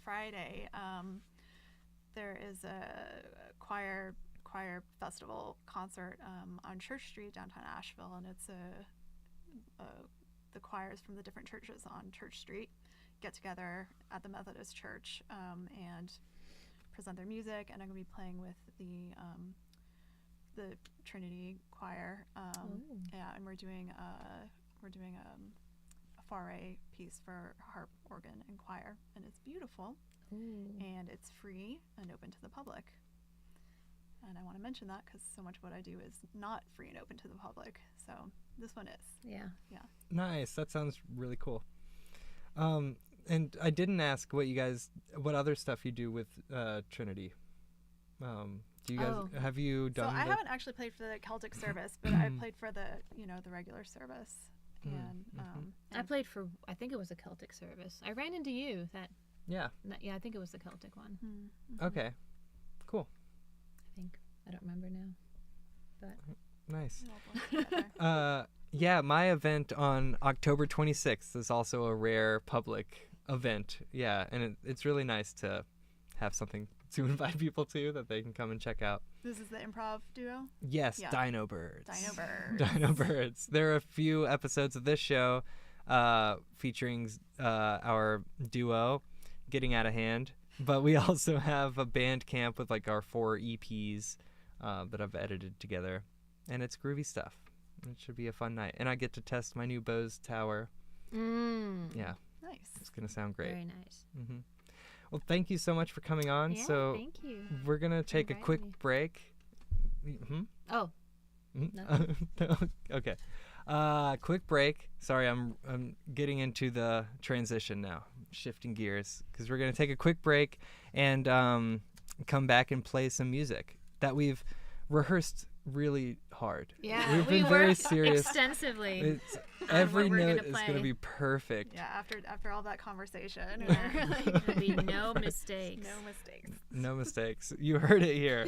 Friday, there is a choir festival concert on Church Street, downtown Asheville, and it's the choirs from the different churches on Church Street get together at the Methodist Church and present their music, and I'm going to be playing with the Trinity Choir. And we're doing a foray piece for harp, organ, and choir, and it's beautiful. And it's free and open to the public. And I want to mention that because so much of what I do is not free and open to the public. So this one is. Yeah. Nice. That sounds really cool. And I didn't ask what other stuff you do with Trinity. Do you guys have you done? So I haven't actually played for the Celtic service, but I played for the regular service. And I played for, I think it was a Celtic service. I ran into you Yeah, I think it was the Celtic one. Okay, cool. I think. I don't remember now. But nice. Yeah, my event on October 26th is also a rare public event. Yeah, and it's really nice to have something to invite people to that they can come and check out. This is the improv duo? Yes, yeah. Dino Birds. Dino Birds. There are a few episodes of this show featuring our duo, Getting Out of Hand. But we also have a band camp with like our 4 EPs that I've edited together, and it's groovy stuff. It should be a fun night, and I get to test my new Bose tower. Yeah, Nice. it's gonna sound great. Very nice. Hmm. Well, thank you so much for coming on. Yeah, So thank you. we're gonna take a inviting quick me. break. Hmm? Oh, Okay. Quick break. Sorry, I'm getting into the transition now, shifting gears, because we're gonna take a quick break and come back and play some music that we've rehearsed really hard. yeah. We've we been very worked serious. extensively. It's on every what we're note gonna is play. gonna be perfect. Yeah, after all that conversation, Yeah. we're like, There'll be no mistakes. no mistakes. No mistakes. You heard it here.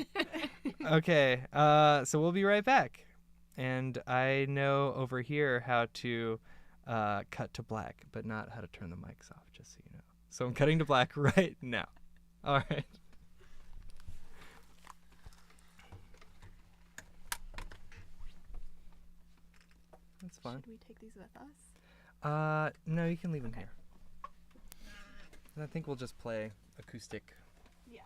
Okay. So we'll be right back. And I know over here how to cut to black, but not how to turn the mics off, just so you know. So I'm cutting to black right now. All right. That's fine. Should we take these with us? No, you can leave them Okay. here. And I think we'll just play acoustic. Yeah.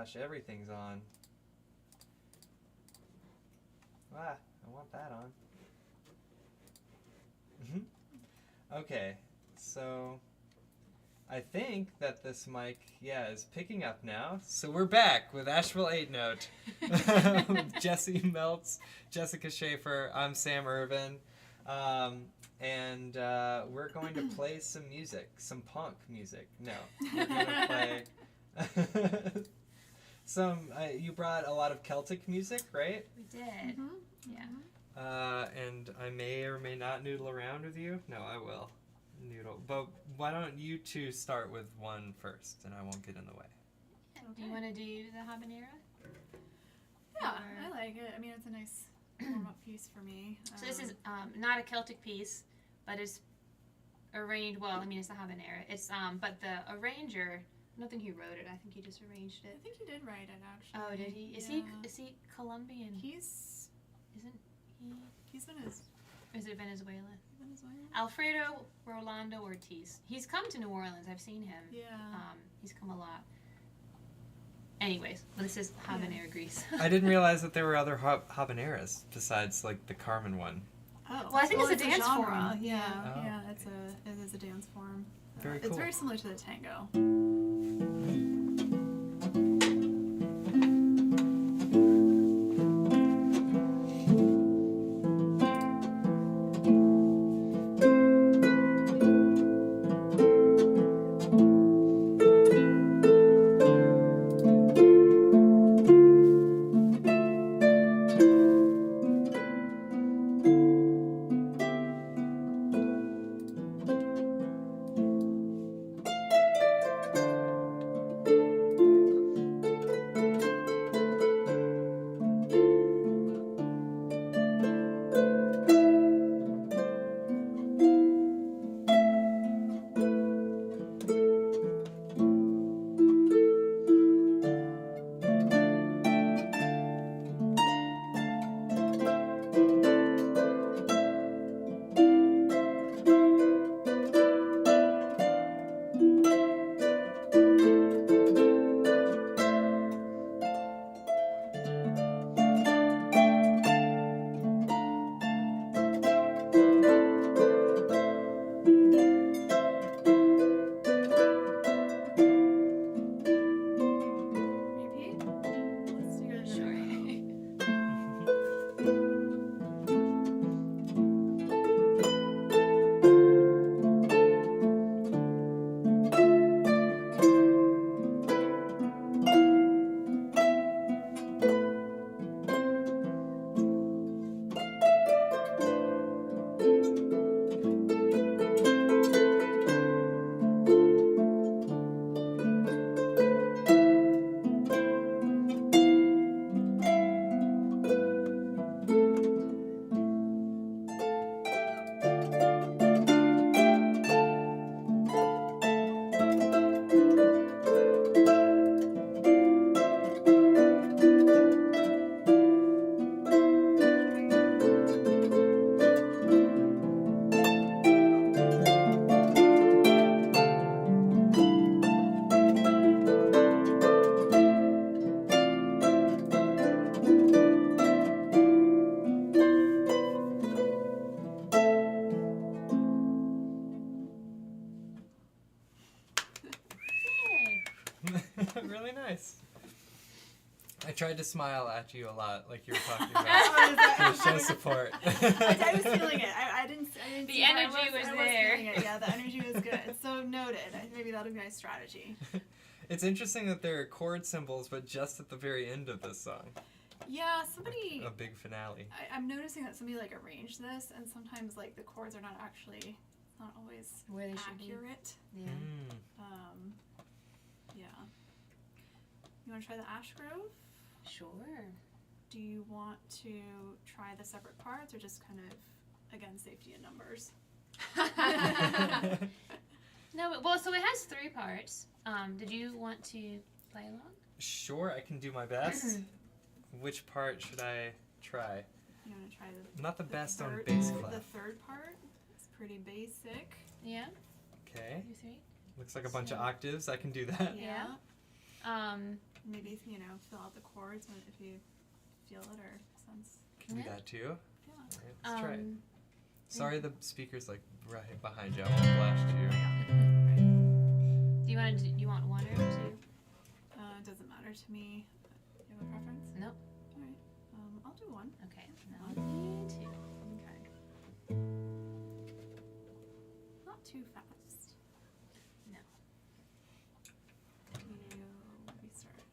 gosh, everything's on. Ah, I want that on. Okay, so I think that this mic, is picking up now. So we're back with Asheville 8 Note. With Jesse Meltz, Jessica Schaeffer. I'm Sam Irvin. And we're going to play some music, some punk music. No, we're going to play some, you brought a lot of Celtic music, right? We did. Mm-hmm. Yeah. And I may or may not noodle around with you. No, I will noodle. But why don't you two start with one first, and I won't get in the way. Do you want to do the habanera? Yeah, Or- I like it. I mean, it's a nice warm-up piece for me. So this is not a Celtic piece, but it's arranged. Well, I mean, it's a habanera. It's but the arranger. I don't think he wrote it. I think he just arranged I it. think he did write it, actually. Oh, did he? Is Yeah. he Colombian? He's Isn't Venezuelan. Is it Venezuela? Alfredo Rolando Ortiz. He's come to New Orleans. I've seen him. Yeah. He's come a lot. Anyways, this is habanera grease. I didn't realize that there were other habaneras besides like the Carmen one. Oh, Well, I think it's a dance genre. form. Yeah, Oh, yeah, it is a dance form. Very It's cool. very similar to the tango. Repeat? Let's do it. Sure. Really nice. I tried to smile at you a lot, like you were talking about. To show support. I was feeling it. I didn't The see how energy I was I there. feeling it. Yeah, the energy was good. So noted. Maybe that'll be my strategy. It's interesting that there are chord symbols, but just at the very end of this song. Yeah, somebody. A big finale. I'm noticing that somebody like arranged this, and sometimes like the chords are not actually not always Where they should be. accurate. Yeah. Yeah. You want to try the Ash Grove? Sure. Do you want to try the separate parts, or just kind of, again, safety in numbers? No, well, so it has 3 parts. Did you want to play along? Sure, I can do my best. Which part should I try? You want to try I'm not the best on third- bass clef. The third part is pretty basic. Yeah. Okay. 2, 3. Looks like a bunch of octaves. I can do that. Yeah. maybe, fill out the chords if you feel it or sense. Can do that too. Yeah. All right, let's try it. Sorry, the speaker's like right behind you. I won't blast you. Do you want one or two? It doesn't matter to me. Do you have a preference? Nope. All right. I'll do one. Okay. Now two. Okay. Not too fast. No. We start.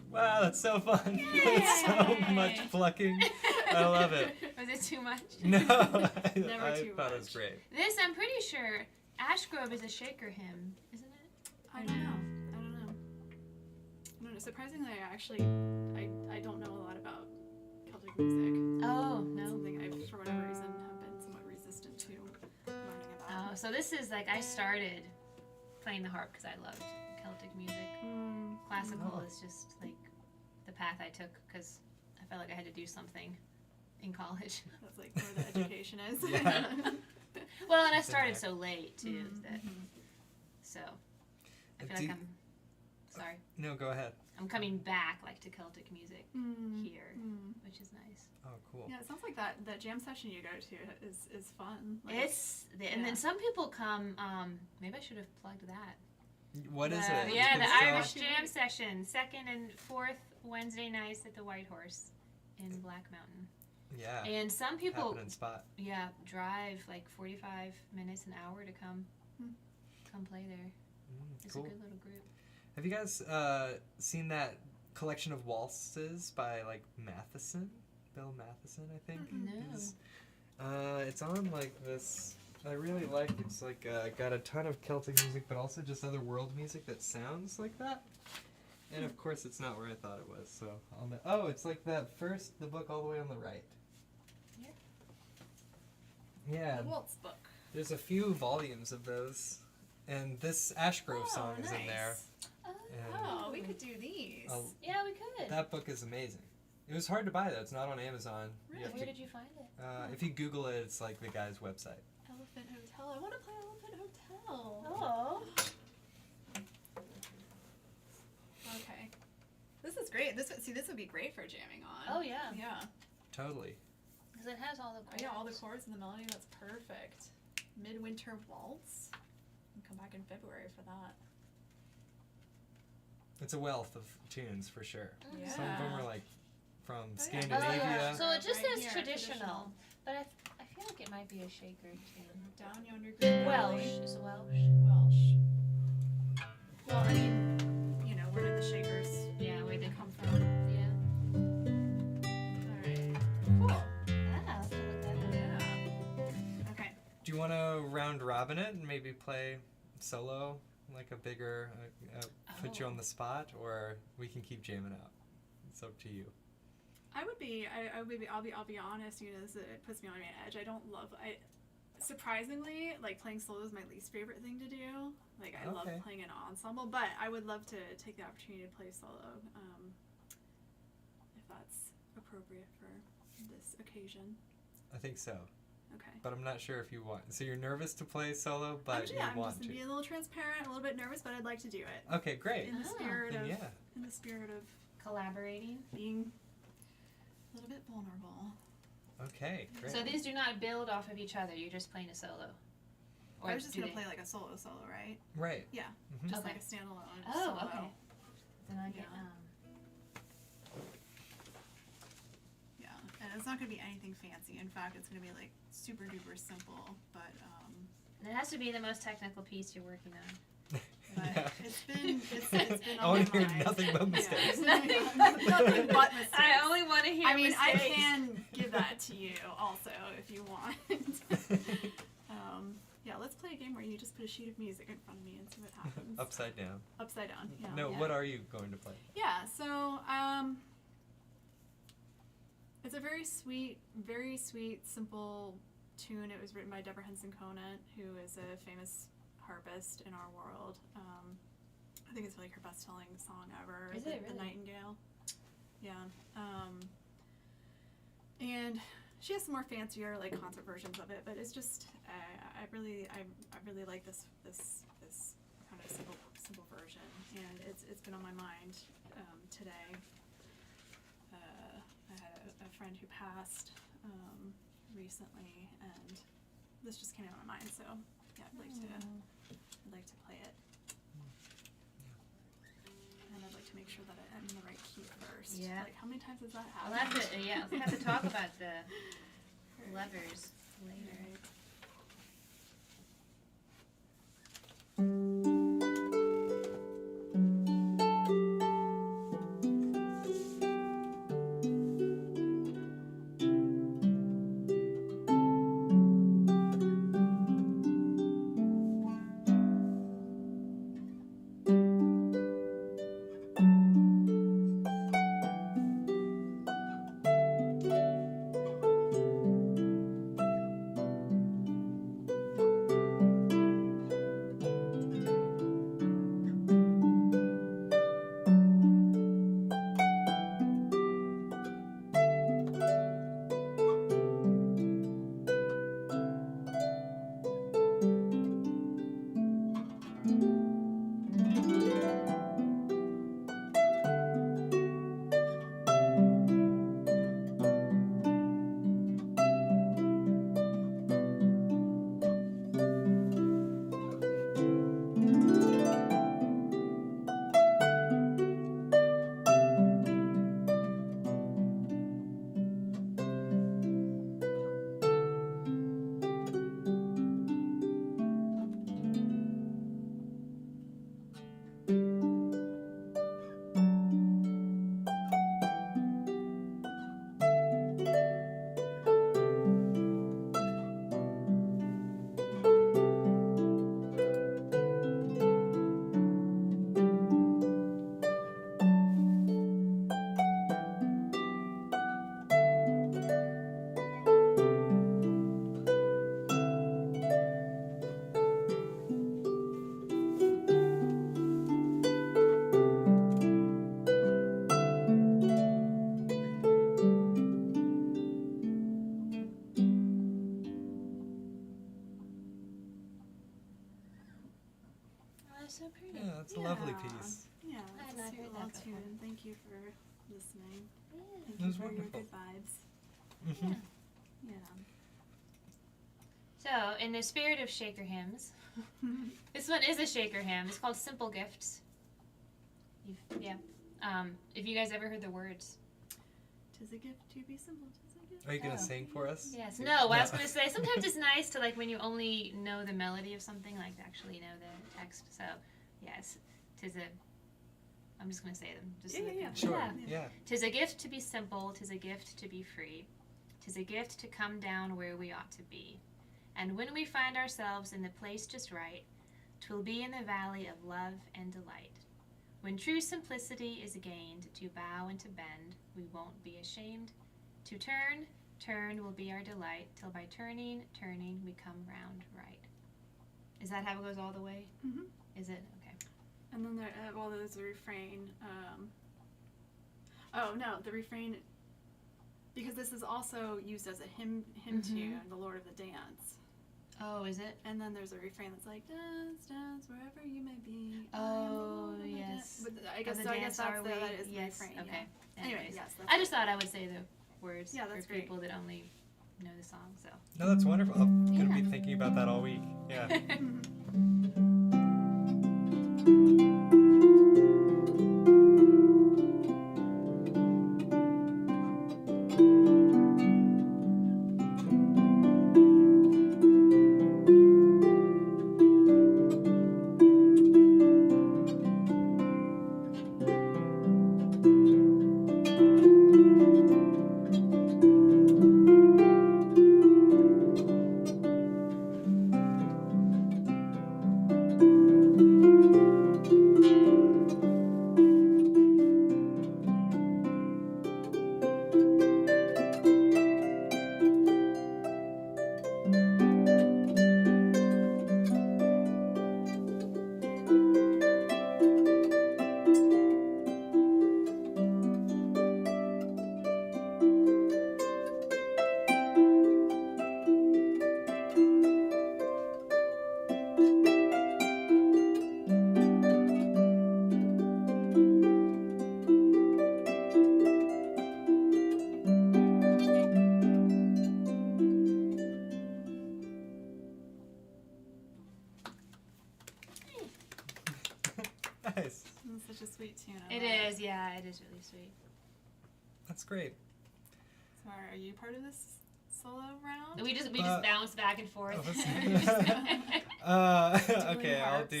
1, That's so fun. It's so much plucking. I love it. Was it too much? No, Never I too thought it was much. great. This, I'm pretty sure, Ash Grove is a Shaker hymn, isn't it? I don't know. Surprisingly, I don't know a lot about Celtic music. Oh, no. Something I, for whatever reason, have been somewhat resistant to learning about. Oh, so this is like, I started playing the harp because I loved Celtic music. Classical is just like the path I took because I felt like I had to do something in college. That's like where the education is. Yeah. Well, and I started so late too that so I feel like I'm sorry. No, go ahead. I'm coming back like to Celtic music here, which is nice. Oh, cool. Yeah, it sounds like that jam session you go to is fun. Like, And then some people come. Maybe I should have plugged that. What is it? Yeah, Good the stuff. Irish Jam Session, 2nd and 4th Wednesday nights at the White Horse in Black Mountain. Yeah. And some people, Happening spot. drive like 45 minutes, an hour to come play there. It's Cool. a good little group. Have you guys seen that collection of waltzes by like Matheson? Bill Matheson, I think. No. It's on like this. I really like it. It's like got a ton of Celtic music, but also just other world music that sounds like that. And of course, it's not where I thought it was. So, it's like the book all the way on the right. Here? Yeah. the waltz book. There's a few volumes of those, and this Ash Grove song is in there. And Oh, we could do these. Yeah, we could. that book is amazing. It was hard to buy though. It's not on Amazon. Really? You have Where to, did you find it? if you Google it, it's like the guy's website. Elephant Hotel. I want to play Elephant Hotel. Oh. Okay. This is great. This would be great for jamming on. Oh, yeah. Yeah. Totally. Because it has all the chords. Yeah, all the chords and the melody. That's perfect. Midwinter Waltz. And come back in February for that. It's a wealth of tunes for sure. Yeah. Some of them are like from yeah. Scandinavia. Oh, yeah. So it just Right says here, traditional. But I feel like it might be a Shaker tune. Down Yonder Green Welsh. Valley. It's Welsh. Welsh. Well, I mean, where did the Shakers Yeah, where they come from? Yeah. round robin it and maybe play solo, like a bigger, put you on the spot, or we can keep jamming out. It's up to you. I'll be honest, you know, it puts me on my edge. I don't love, surprisingly, like playing solo is my least favorite thing to do. Like I love playing an ensemble, but I would love to take the opportunity to play solo, if that's appropriate for this occasion. I think so. Okay. But I'm not sure if you want. So you're nervous to play solo, but you want to. I'm just being a little transparent, a little bit nervous, but I'd like to do it. Okay, great. In the spirit Then, of collaborating, being a little bit vulnerable. Okay, great. So these do not build off of each other. You're just playing a solo. Or I was just gonna play like a solo, right? Right. Yeah. Mm-hmm. Just like a standalone. Oh, solo. okay. Then I get Yeah, and it's not gonna be anything fancy. In fact, it's gonna be like super duper simple. But it has to be the most technical piece you're working on. but it's been I on want to my hear mind. nothing but mistakes. Nothing but mistakes. I only want to hear I mean, I mistakes. can give that to you also if you want. Yeah, let's play a game where you just put a sheet of music in front of me and see what happens. Upside down. Upside down, yeah. No, Yeah. what are you going to play? Yeah, so it's a very sweet, simple tune. It was written by Deborah Henson Conant, who is a famous harpist in our world. I think it's like her best-selling song ever. Is it The really? Nightingale. Yeah. And she has some more fancier like concert versions of it, but it's just I really like this kind of simple version, and it's been on my mind today. I had a friend who passed recently, and this just came out of my mind. So yeah, I'd like to play it, and I'd like to make sure that I'm in the right key first. Yeah. Like how many times does that I'll happen? have to talk about the levers later. So pretty. Yeah, that's a lovely piece. Yeah, I had it's not a sweet heard little that before. tune. Thank you for listening. Yeah. Thank It you was for your wonderful. good vibes. Mm-hmm. Yeah. So, in the spirit of Shaker hymns, this one is a Shaker hymn. It's called Simple Gifts. If you guys ever heard the words. 'Tis a gift to be simple. 'Tis a gift. Are you going to Oh. sing for us? Yes. No, what I was going to say, sometimes it's nice to, like, when you only know the melody of something, like, to actually know the text. So, yes, I'm just going to say them. Just so that Yeah. people- Sure. Yeah. 'Tis a gift to be simple, 'tis a gift to be free. 'Tis a gift to come down where we ought to be. And when we find ourselves in the place just right, 'twill be in the valley of love and delight. When true simplicity is gained, to bow and to bend, we won't be ashamed. To turn, turn will be our delight, till by turning, turning, we come round right. Is that how it goes all the way? Mm-hmm. Is it? Okay. And then there's a refrain. The refrain, because this is also used as a hymn tune, the Lord of the Dance. Oh, is it? And then there's a refrain that's like, dance, dance, wherever you may be. Oh, yes. But I guess that is the refrain. Okay. Yeah. Anyway, Anyways, yes. I just thought I would say the words that's for great. people that only know the song. So. No, that's wonderful. I'm going to be thinking about that all week. Yeah. Nice. It's such a sweet tune. It is, yeah, it is really sweet. That's great. So are you part of this solo round? We just bounce back and forth. Okay, harps.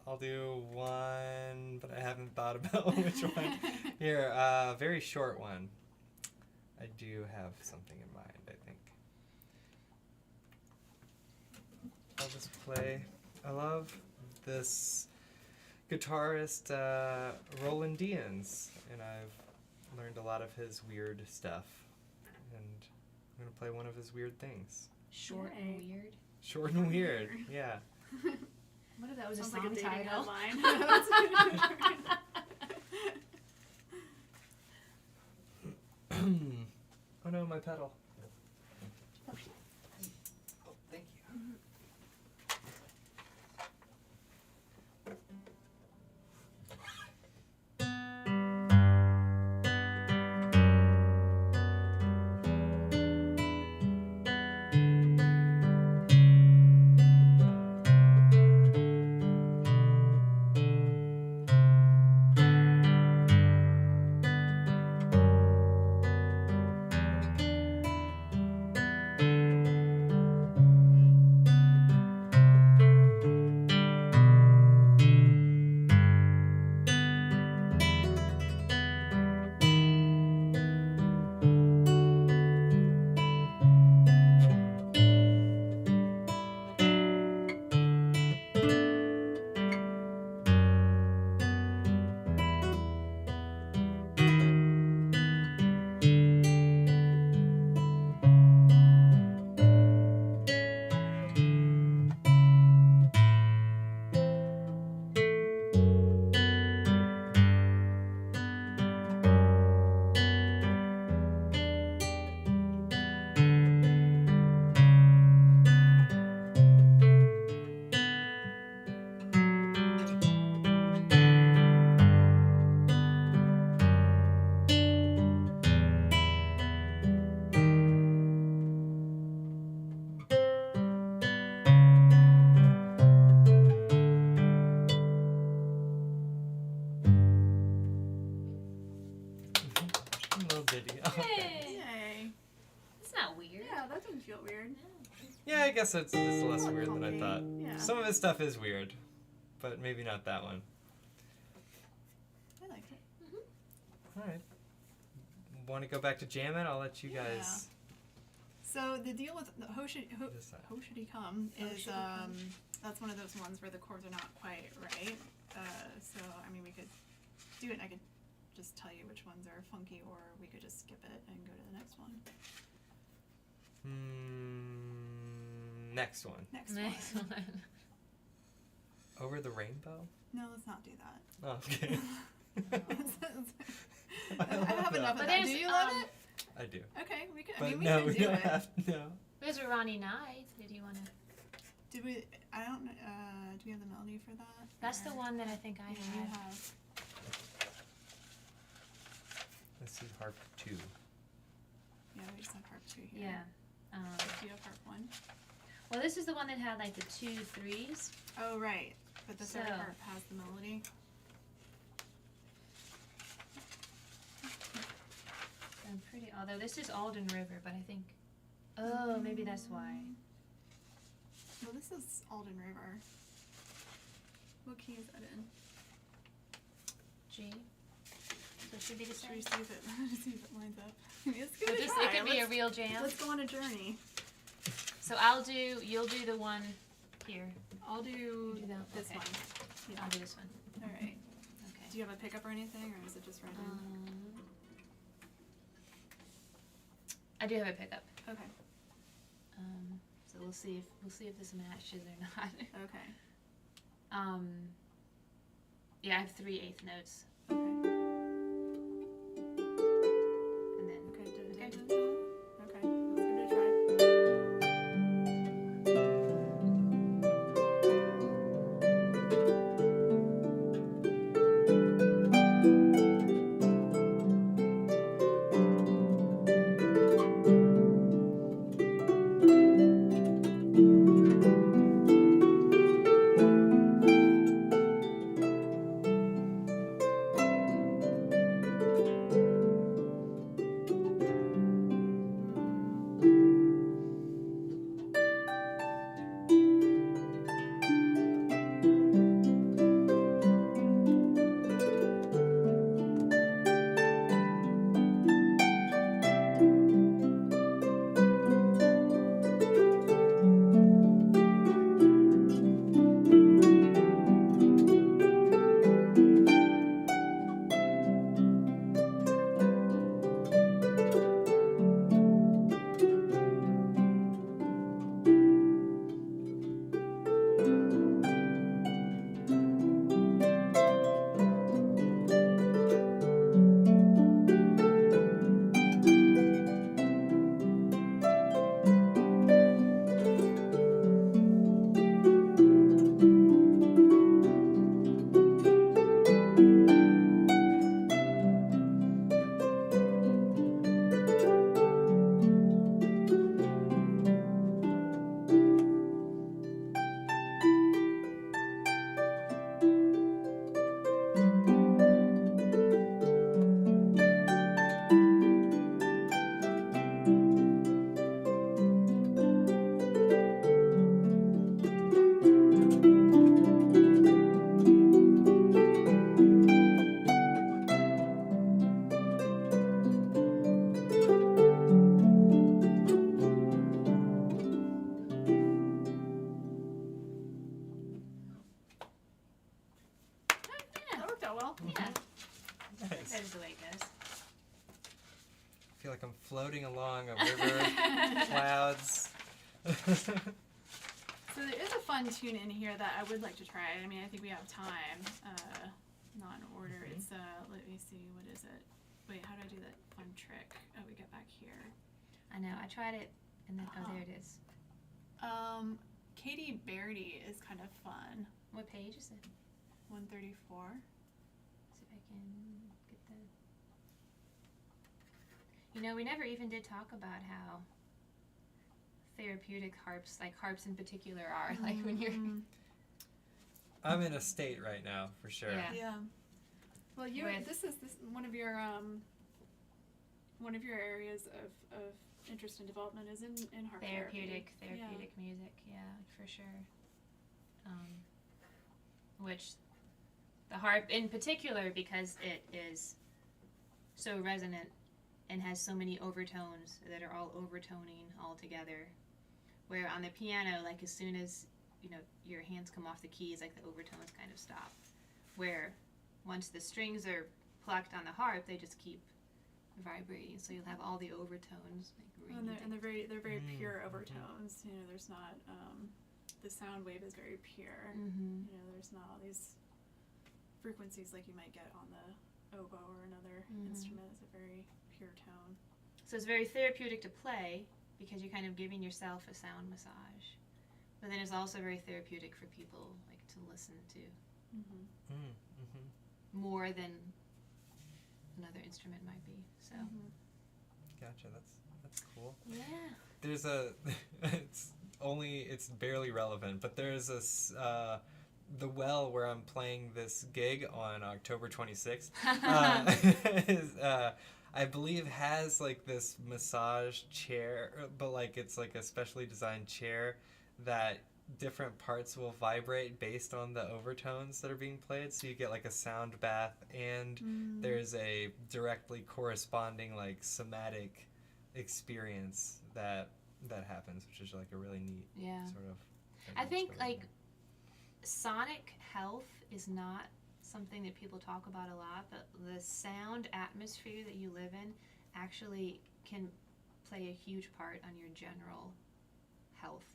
I'll do one, but I haven't thought about which one. Here, very short one. I do have something in mind, I think. I'll just play. I love this guitarist, Roland Diaz, and I've learned a lot of his weird stuff. And I'm going to play one of his weird things. Short and weird. Short and weird, yeah. What if that was Sounds a like song a dating title? headline. Oh no, my pedal. Oh, thank you. Yeah, I guess it's less weird than I thought. Yeah. Some of his stuff is weird, but maybe not that one. I liked it. All right. Want to go back to jammin'? I'll let you guys So the deal with the Ho Should He Come is Should He Come? that's one of those ones where the chords are not quite right. So I mean, we could do it. And I could just tell you which ones are funky, or we could just skip it and go to the next one. Next one. Next Next one. one. Over the Rainbow? No, let's not do that. Oh, okay. I have enough of But that. Do there's, you love it? I do. Okay, we could. I But mean, we no, could we do don't it. have no. There's a Ronnie Knight. Did you want to? Did we? I don't. Do we have the melody for that? That's the Or- one that I think I Yeah, you had. have. Let's see, harp 2. Yeah, we just have harp 2 here. Yeah. Do you have harp 1? Well, this is the one that had like the 2 3s. Oh, right. But the third So- harp has the melody. I'm pretty. Although this is Alden River, but I think. Oh, maybe that's why. Well, this is Alden River. What key is that in? G. So it should be the Should we same. see if it, see if it lines up? Let's give So it a just, try. it could be a Let's- real jam. Let's go on a journey. So you'll do the one here. I'll do Do that, this okay. one. Yeah. I'll do this one. All right. Okay. Do you have a pickup or anything, or is it just right I do have a pickup. in? Okay. So we'll see if this matches or not. Okay. Yeah, I have 3/8 notes, Okay. and then Okay. Okay. Okay. Let's give it a try. That worked out well. yeah, Nice. that is the way it goes. I feel like I'm floating along a river, clouds. So there is a fun tune in here that I would like to try. I mean, I think we have time. Not in order. Mhm. It's let me see. What is it? Wait, how do I do that fun trick? Oh, we get back here. I know. I tried it, and then Uh-huh. oh, there it is. Katie Bairdy is kind of fun. What page is it? 134. See if I can get the. You know, we never even did talk about how therapeutic harps, like harps in particular, are. Like when you're. Mm, I'm in a state right now, for sure. Yeah. yeah. Well, you With- this is one of your areas of interest and development is in harp Therapeutic therapy. music, yeah, for sure. Which the harp in particular, because it is so resonant and has so many overtones that are all overtoning all together. Where on the piano, like as soon as your hands come off the keys, like the overtones kind of stop. Where once the strings are plucked on the harp, they just keep vibrating. So you'll have all the overtones. Like and they're very pure overtones. You know, there's not the sound wave is very pure. Mm-hmm. You know, there's not all these frequencies like you might get on the oboe or another instrument. It's a very pure tone. So it's very therapeutic to play because you're kind of giving yourself a sound massage. But then it's also very therapeutic for people like to listen to more than another instrument might be. So Gotcha. That's cool. yeah. There's it's barely relevant, but there's this the well where I'm playing this gig on October 26th. I believe has like this massage chair, but like it's like a specially designed chair that different parts will vibrate based on the overtones that are being played. So you get like a sound bath, and there's a directly corresponding like somatic experience that happens, which is like a really neat sort of thing. I think like sonic health is not something that people talk about a lot, but the sound atmosphere that you live in actually can play a huge part on your general health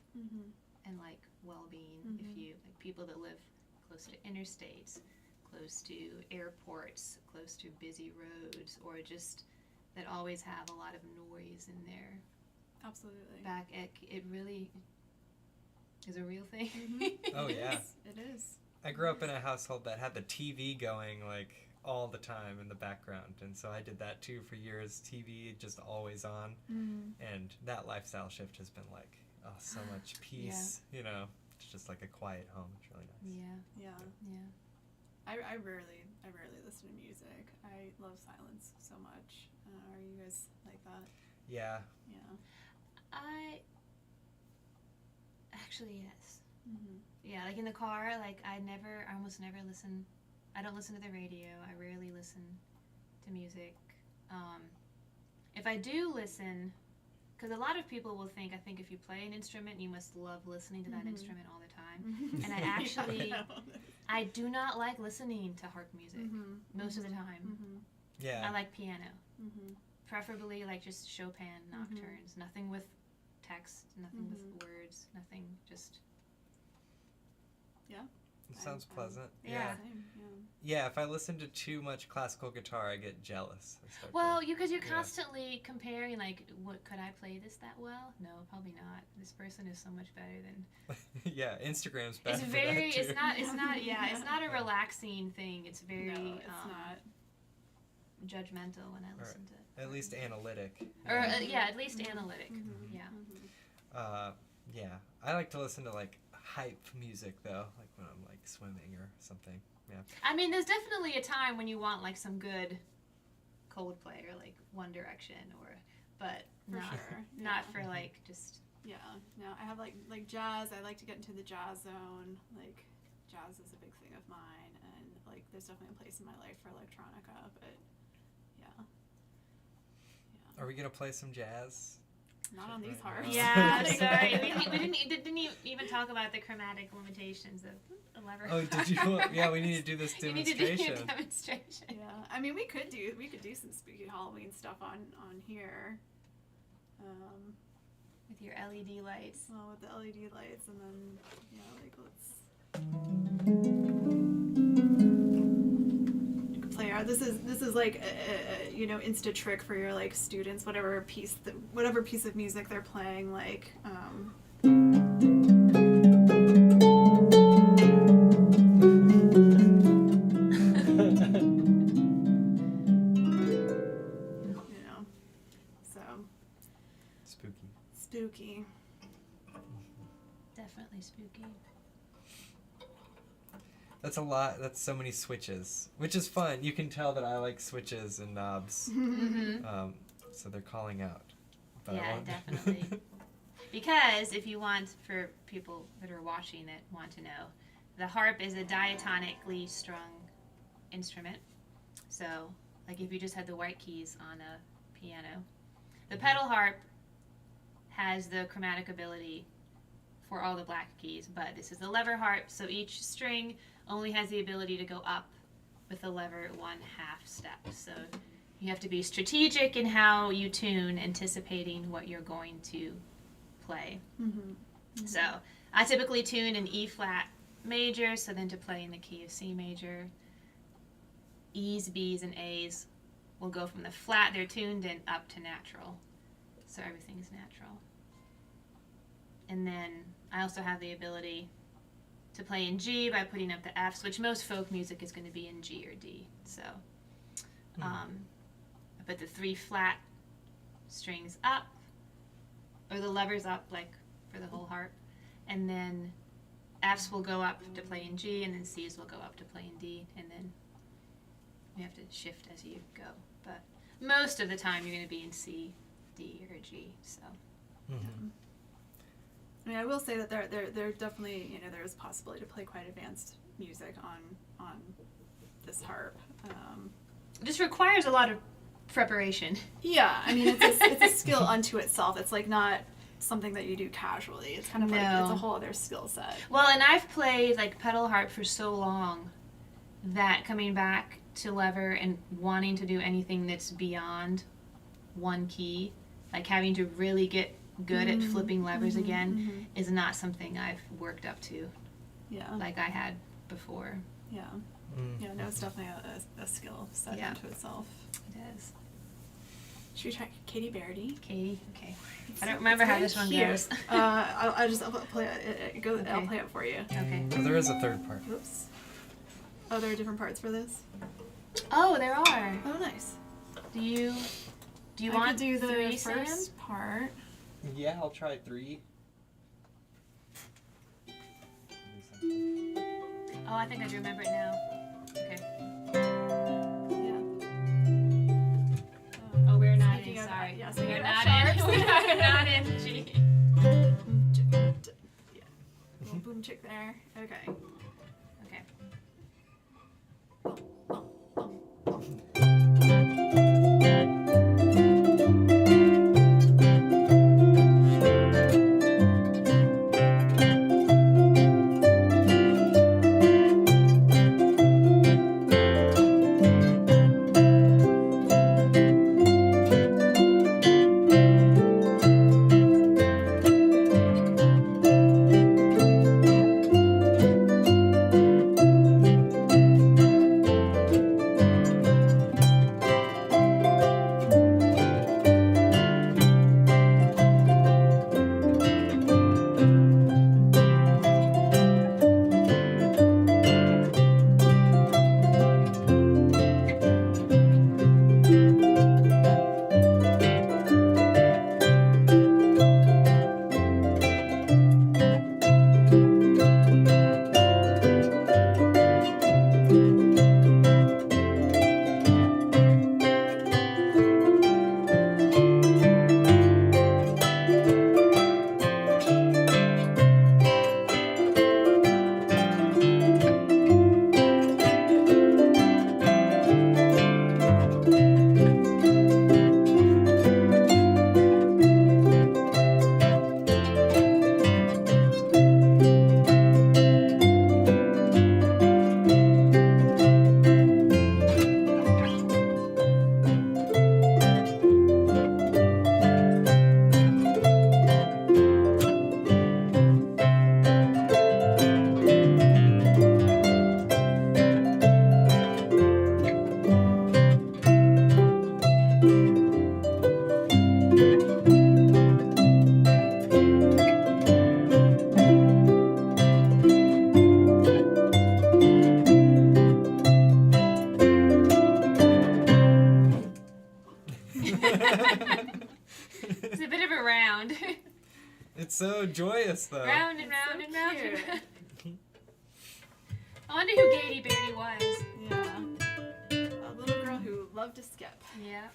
and like well-being. If you like people that live close to interstates, close to airports, close to busy roads, or just that always have a lot of noise in their Absolutely. back, it really is a real thing. Oh yeah, it is. I grew up in a household that had the TV going like all the time in the background, and so I did that too for years. TV just always on, and that lifestyle shift has been like so much peace. You know, it's just like a quiet home. It's really nice. Yeah. I rarely listen to music. I love silence so much. Are you guys like that? Yeah. I actually yes. Yeah, like in the car, like I almost never listen. I don't listen to the radio. I rarely listen to music. If I do listen, because a lot of people will think, I think if you play an instrument, you must love listening to that instrument all the time. And I actually, I do not like listening to harp music most of the time. Yeah. I like piano. Preferably like just Chopin nocturnes. Nothing with text, nothing with words, nothing, just... It sounds pleasant. Yeah. Same, Yeah, if I listen to too much classical guitar, I get jealous. Well, because you're constantly comparing, like, what could I play this that well? No, probably not. This person is so much better than. Yeah, Instagram's better. It's very. For that too. It's not a relaxing thing. It's very. No, it's not. Judgmental when I listen to it. At least analytic. Or at least analytic. Yeah, I like to listen to like hype music though, like when I'm like swimming or something. Yeah. I mean, there's definitely a time when you want like some good Coldplay or like One Direction, but not for like just. Yeah, no, I have like jazz. I like to get into the jazz zone. Like jazz is a big thing of mine, and like there's definitely a place in my life for electronica, but yeah. Are we gonna play some jazz? Not on these harps. Yeah, sorry. We didn't even talk about the chromatic limitations of a lever. Oh, did you? Yeah, we need to do this demonstration. You need to do a demonstration. Yeah, I mean we could do some spooky Halloween stuff on here. With your LED lights. Well, with the LED lights, and then like let's play out. This is like a Insta trick for your like students, whatever piece of music they're playing, like. Spooky. Definitely spooky. That's a lot. That's so many switches, which is fun. You can tell that I like switches and knobs. So they're calling out. But yeah, definitely. Because if you want, for people that are watching that want to know, the harp is a diatonically strung instrument. So, like if you just had the white keys on a piano. The pedal harp has the chromatic ability for all the black keys, but this is the lever harp, so each string only has the ability to go up with the lever 1/2 step. So you have to be strategic in how you tune, anticipating what you're going to play. So I typically tune in E flat major, so then to play in the key of C major. E's, B's, and A's will go from the flat they're tuned in up to natural. So everything's natural. And then I also have the ability to play in G by putting up the F's, which most folk music is going to be in G or D. So I put the 3 flat strings up, or the levers up, like for the whole harp, and then F's will go up to play in G, and then C's will go up to play in D, and then you have to shift as you go. But most of the time you're going to be in C, D, or G. So. I mean, I will say that there definitely, you know, there's a possibility to play quite advanced music on this harp. It just requires a lot of preparation. Yeah, I mean, it's a skill unto itself. It's like not something that you do casually. It's kind of like it's a whole other skill set. Well, and I've played like pedal harp for so long that coming back to lever and wanting to do anything that's beyond one key, like having to really get good at flipping levers again, is not something I've worked up to. Yeah. Like I had before. Yeah. Yeah, no, it's definitely a skill set unto itself. It is. Should we try Katie Verity? Katie, okay. I don't remember how this one goes. I'll play it. Okay. I'll play it for you. Okay. Well, there is a third part. Oops. Oh, there are different parts for this? Oh, there are. Oh, nice. Do you I want could do the 3, first Sam? part. Yeah, I'll try 3. Oh, I think I do remember it now. Okay. Yeah. Oh, we're not Speaking in. of- Sorry. yeah, speaking we're of not F in. sharps. We are not in G. Yeah. Little boom chick there. Okay. Okay. It's a bit of a round. It's so joyous, though. Round and It's round so and round and cute. round. I wonder who Katie Beardy was. Yeah. A little girl who loved to skip. Yeah.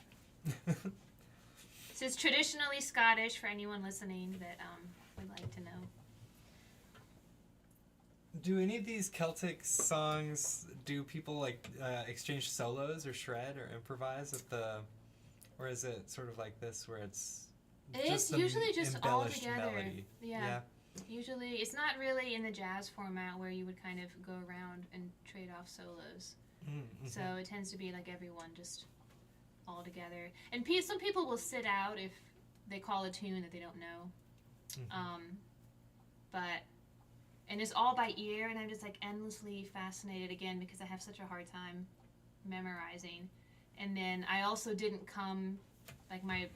So it's traditionally Scottish for anyone listening that would like to know. Do any of these Celtic songs, do people like exchange solos or shred or improvise at the, Or is it sort of like this where it's It's a usually just all embellished together. melody? Yeah. Usually, it's not really in the jazz format where you would kind of go around and trade off solos. Mm-hmm. So it tends to be like everyone just all together. And some people will sit out if they call a tune that they don't know. And it's all by ear, and I'm just like endlessly fascinated again because I have such a hard time memorizing. And then I also didn't come, like my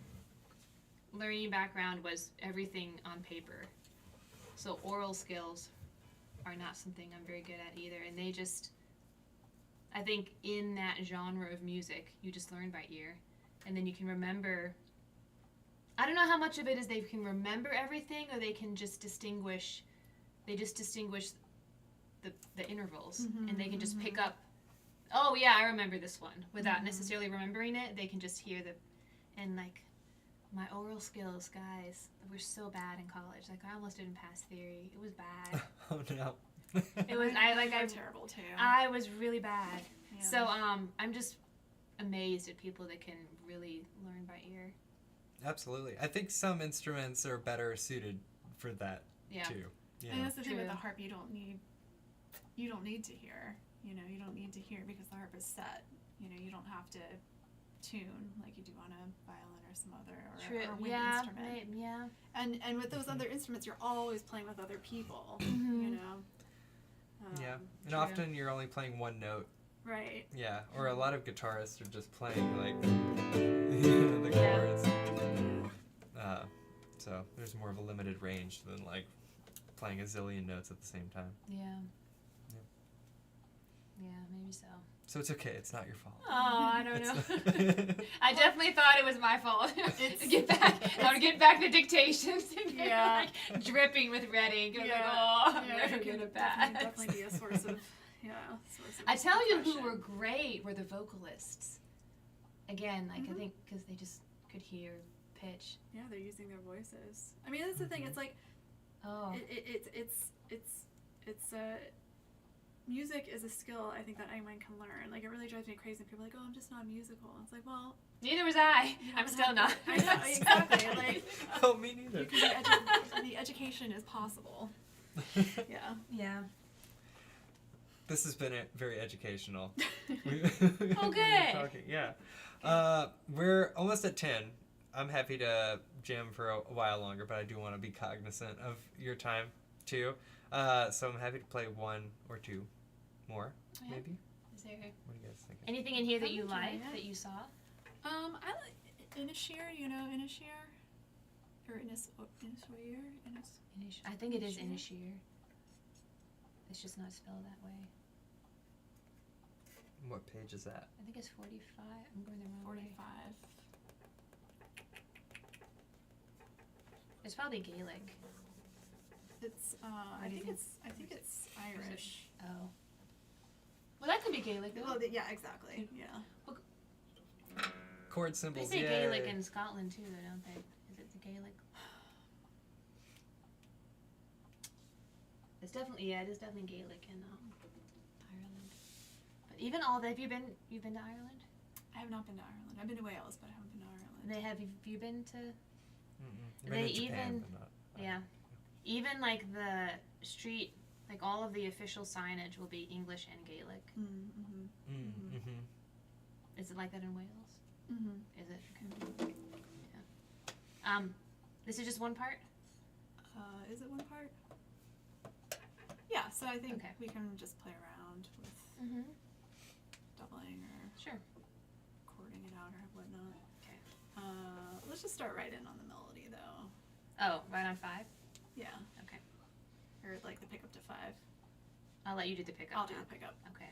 learning background was everything on paper. So oral skills are not something I'm very good at either. And they just, I think in that genre of music, you just learn by ear. And then you can remember, I don't know how much of it is they can remember everything or they can just distinguish the intervals. And they can just pick up, oh yeah, I remember this one. Without necessarily remembering it, they can just hear and like, my oral skills, guys, were so bad in college. Like, I almost didn't pass theory. It was bad. Oh no. It was, I'm terrible too. I was really bad. Yeah. So, I'm just amazed at people that can really learn by ear. Absolutely. I think some instruments are better suited for that too. Yeah. And that's the thing with True. the harp, you don't need to hear. You don't need to hear because the harp is set. You don't have to tune like you do on a violin or some other or wind instrument. Yeah. And with those other instruments, you're always playing with other people. Yeah. And True. often you're only playing one note. Right. Yeah. Or a lot of guitarists are just playing like the chords. So there's more of a limited range than like playing a zillion notes at the same time. Yeah. Yeah, maybe so. So it's okay. It's not your fault. Oh, I don't know. I definitely thought it was my fault. To get back, I would get back the dictations and Yeah. like dripping with red ink. I'm like, oh, I'm never gonna pass. Definitely be a source of I tell you, who depression. were great were the vocalists. Again, like I think because they just could hear pitch. Yeah, they're using their voices. I mean, that's the thing. It's like, it's music is a skill I think that anyone can learn. Like, it really drives me crazy. People are like, oh, I'm just not musical. It's like, well, Neither was I. I'm still not. I know, exactly. Like, Oh, me neither. you can be the education is possible. Yeah. Yeah. This has been very educational. Oh, good. Yeah. We're almost at 10. I'm happy to jam for a while longer, but I do want to be cognizant of your time, too. So I'm happy to play one or two more, maybe. Is there What do you guys think? anything in here that you enjoy like, it. that you saw? I like Inisheer, Inisheer? Or Inisheer? I think it is Inisheer? Inisheer. It's just not spelled that way. What page is that? I think it's 45. I'm going the wrong way. 45. It's probably Gaelic. It's I think it's Irish. Oh. Well, that could be Gaelic, though. Well, yeah, exactly. Yeah. Chord They symbols, say yay. Gaelic in Scotland, too, though, don't they? Is it the Gaelic? It's definitely, it is definitely Gaelic in Ireland. But even all that, you've been to Ireland? I have not been to Ireland. I've been to Wales, but I haven't been to Ireland. Have you been to? Mm-mm. They Been to Japan, even- but not Yeah. Even like the street, like all of the official signage will be English and Gaelic. Is it like that in Wales? Is it? Okay. Yeah. This is just one part? Is it one part? Yeah, so I think Okay. we can just play around with doubling or Sure. chording it out or whatnot. Okay. Let's just start right in on the melody, though. Oh, right on 5? Yeah. Okay. Or like the pickup to 5. I'll let you do the pickup. I'll do now. the pickup. Okay.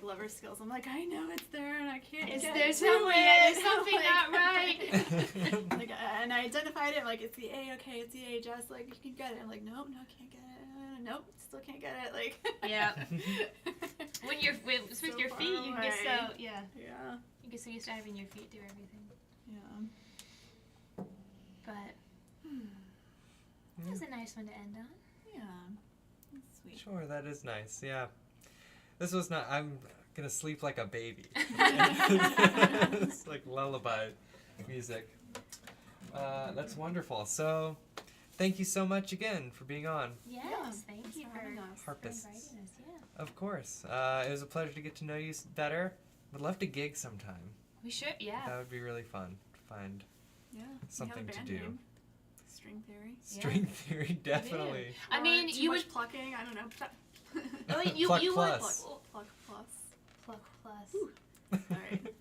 lover skills. I'm like, I know it's there and I can't get There's to something, it. there's something not right. Like, and I identified it. Like, it's the A. Okay, it's the A. Jess, like, you can get it. I'm like, nope, no, can't get it. Nope, still can't get it. Like, Yeah. When you're with So your far feet, you get so away. yeah. Yeah. You get so used to having your feet do everything. Yeah. But that was a nice one to end on. Yeah. That's sweet. Sure, that is nice. Yeah. This was not. I'm gonna sleep like a baby. It's like lullaby music. That's wonderful. So, thank you so much again for being on. Yes, Yeah, thank thanks you for for having us. Harpists. inviting us. Yeah. Of course. It was a pleasure to get to know you better. Would love to gig sometime. We should. Yeah. That would be really fun to find Yeah. something we to have a band do. name. String theory. String theory, definitely. I Or mean, too you much would. plucking. I don't know. Oh, you Pluck you would. plus. Pluck plus. Pluck plus. All right.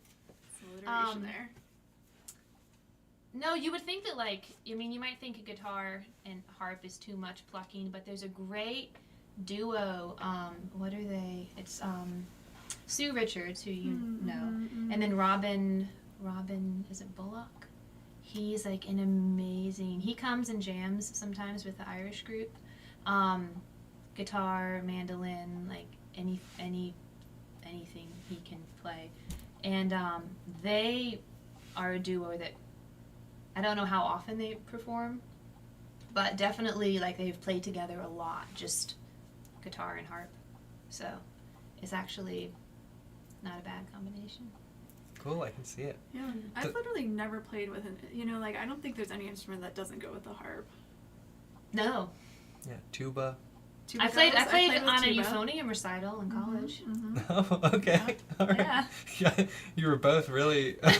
Some alliteration there. No, you would think that, like, I mean, you might think a guitar and harp is too much plucking, but there's a great duo. What are they? It's Sue Richards, who you know, and then Robin, is it Bullock? He's like an amazing. He comes and jams sometimes with the Irish group. Guitar, mandolin, like anything he can play, and they are a duo that I don't know how often they perform, but definitely like they've played together a lot, just guitar and harp. So it's actually not a bad combination. Cool, I can see it. Yeah. I've literally never played with an. Like, I don't think there's any instrument that doesn't go with the harp. No, Yeah, tuba. Tuba I played goes. on with a tuba. euphonium recital in college. Oh, okay. All right. Yeah. Yeah, you were both really I know,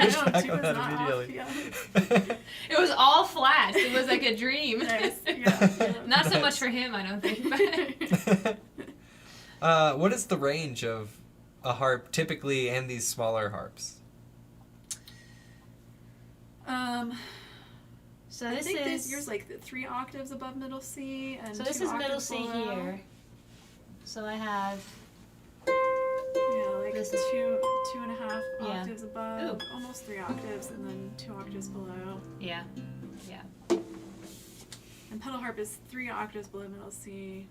pushed back on tuba's that not immediately. off, yeah. It was all flats. It was like a dream. Nice, yeah. Not so Nice. much for him, I don't think. But What is the range of a harp typically and these smaller harps? so I this think is yours like 3 octaves above middle C, and so this 2 is middle octaves C below. here. So I have Yeah, like This two, is- 2.5 Yeah. octaves above, Ooh. almost 3 octaves, and then 2 octaves below. yeah. And pedal harp is 3 octaves below middle C,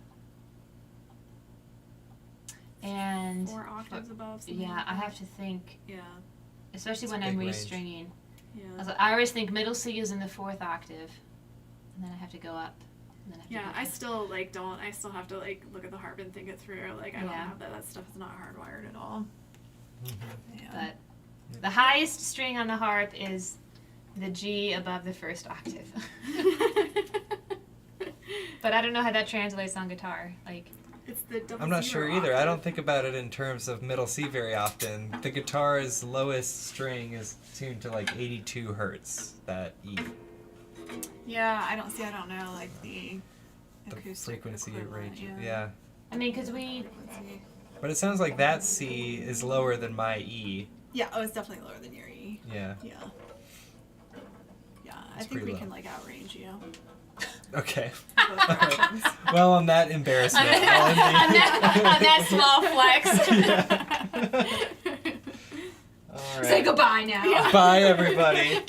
And 4 octaves above. something yeah, like I that. have to think, Yeah, especially It's when a I'm big range. restringing. yeah. I always think middle C is in the 4th octave, and then I have to go up. And then I have to Yeah, go I down. still don't. I still have to look at the harp and think it through. Like, I don't Yeah. have that. That stuff is not hardwired at all. Yeah. But the highest string on the harp is the G above the 1st octave. But I don't know how that translates on guitar. Like, It's the double I'm not zero sure either. I octave. don't think about it in terms of middle C very often. The guitar's lowest string is tuned to like 82 hertz, that E. Yeah, I don't know like the The acoustic frequency equivalent, range. Yeah. I mean, because we Frequency. But it sounds like that C is lower than my E. Yeah, oh, it's definitely lower than your E. Yeah. Yeah. Yeah, I It's think pretty we low. can outrange you. Okay. Both directions. Well, on that embarrassment, on that small flex. All right. Say goodbye now. Bye, everybody.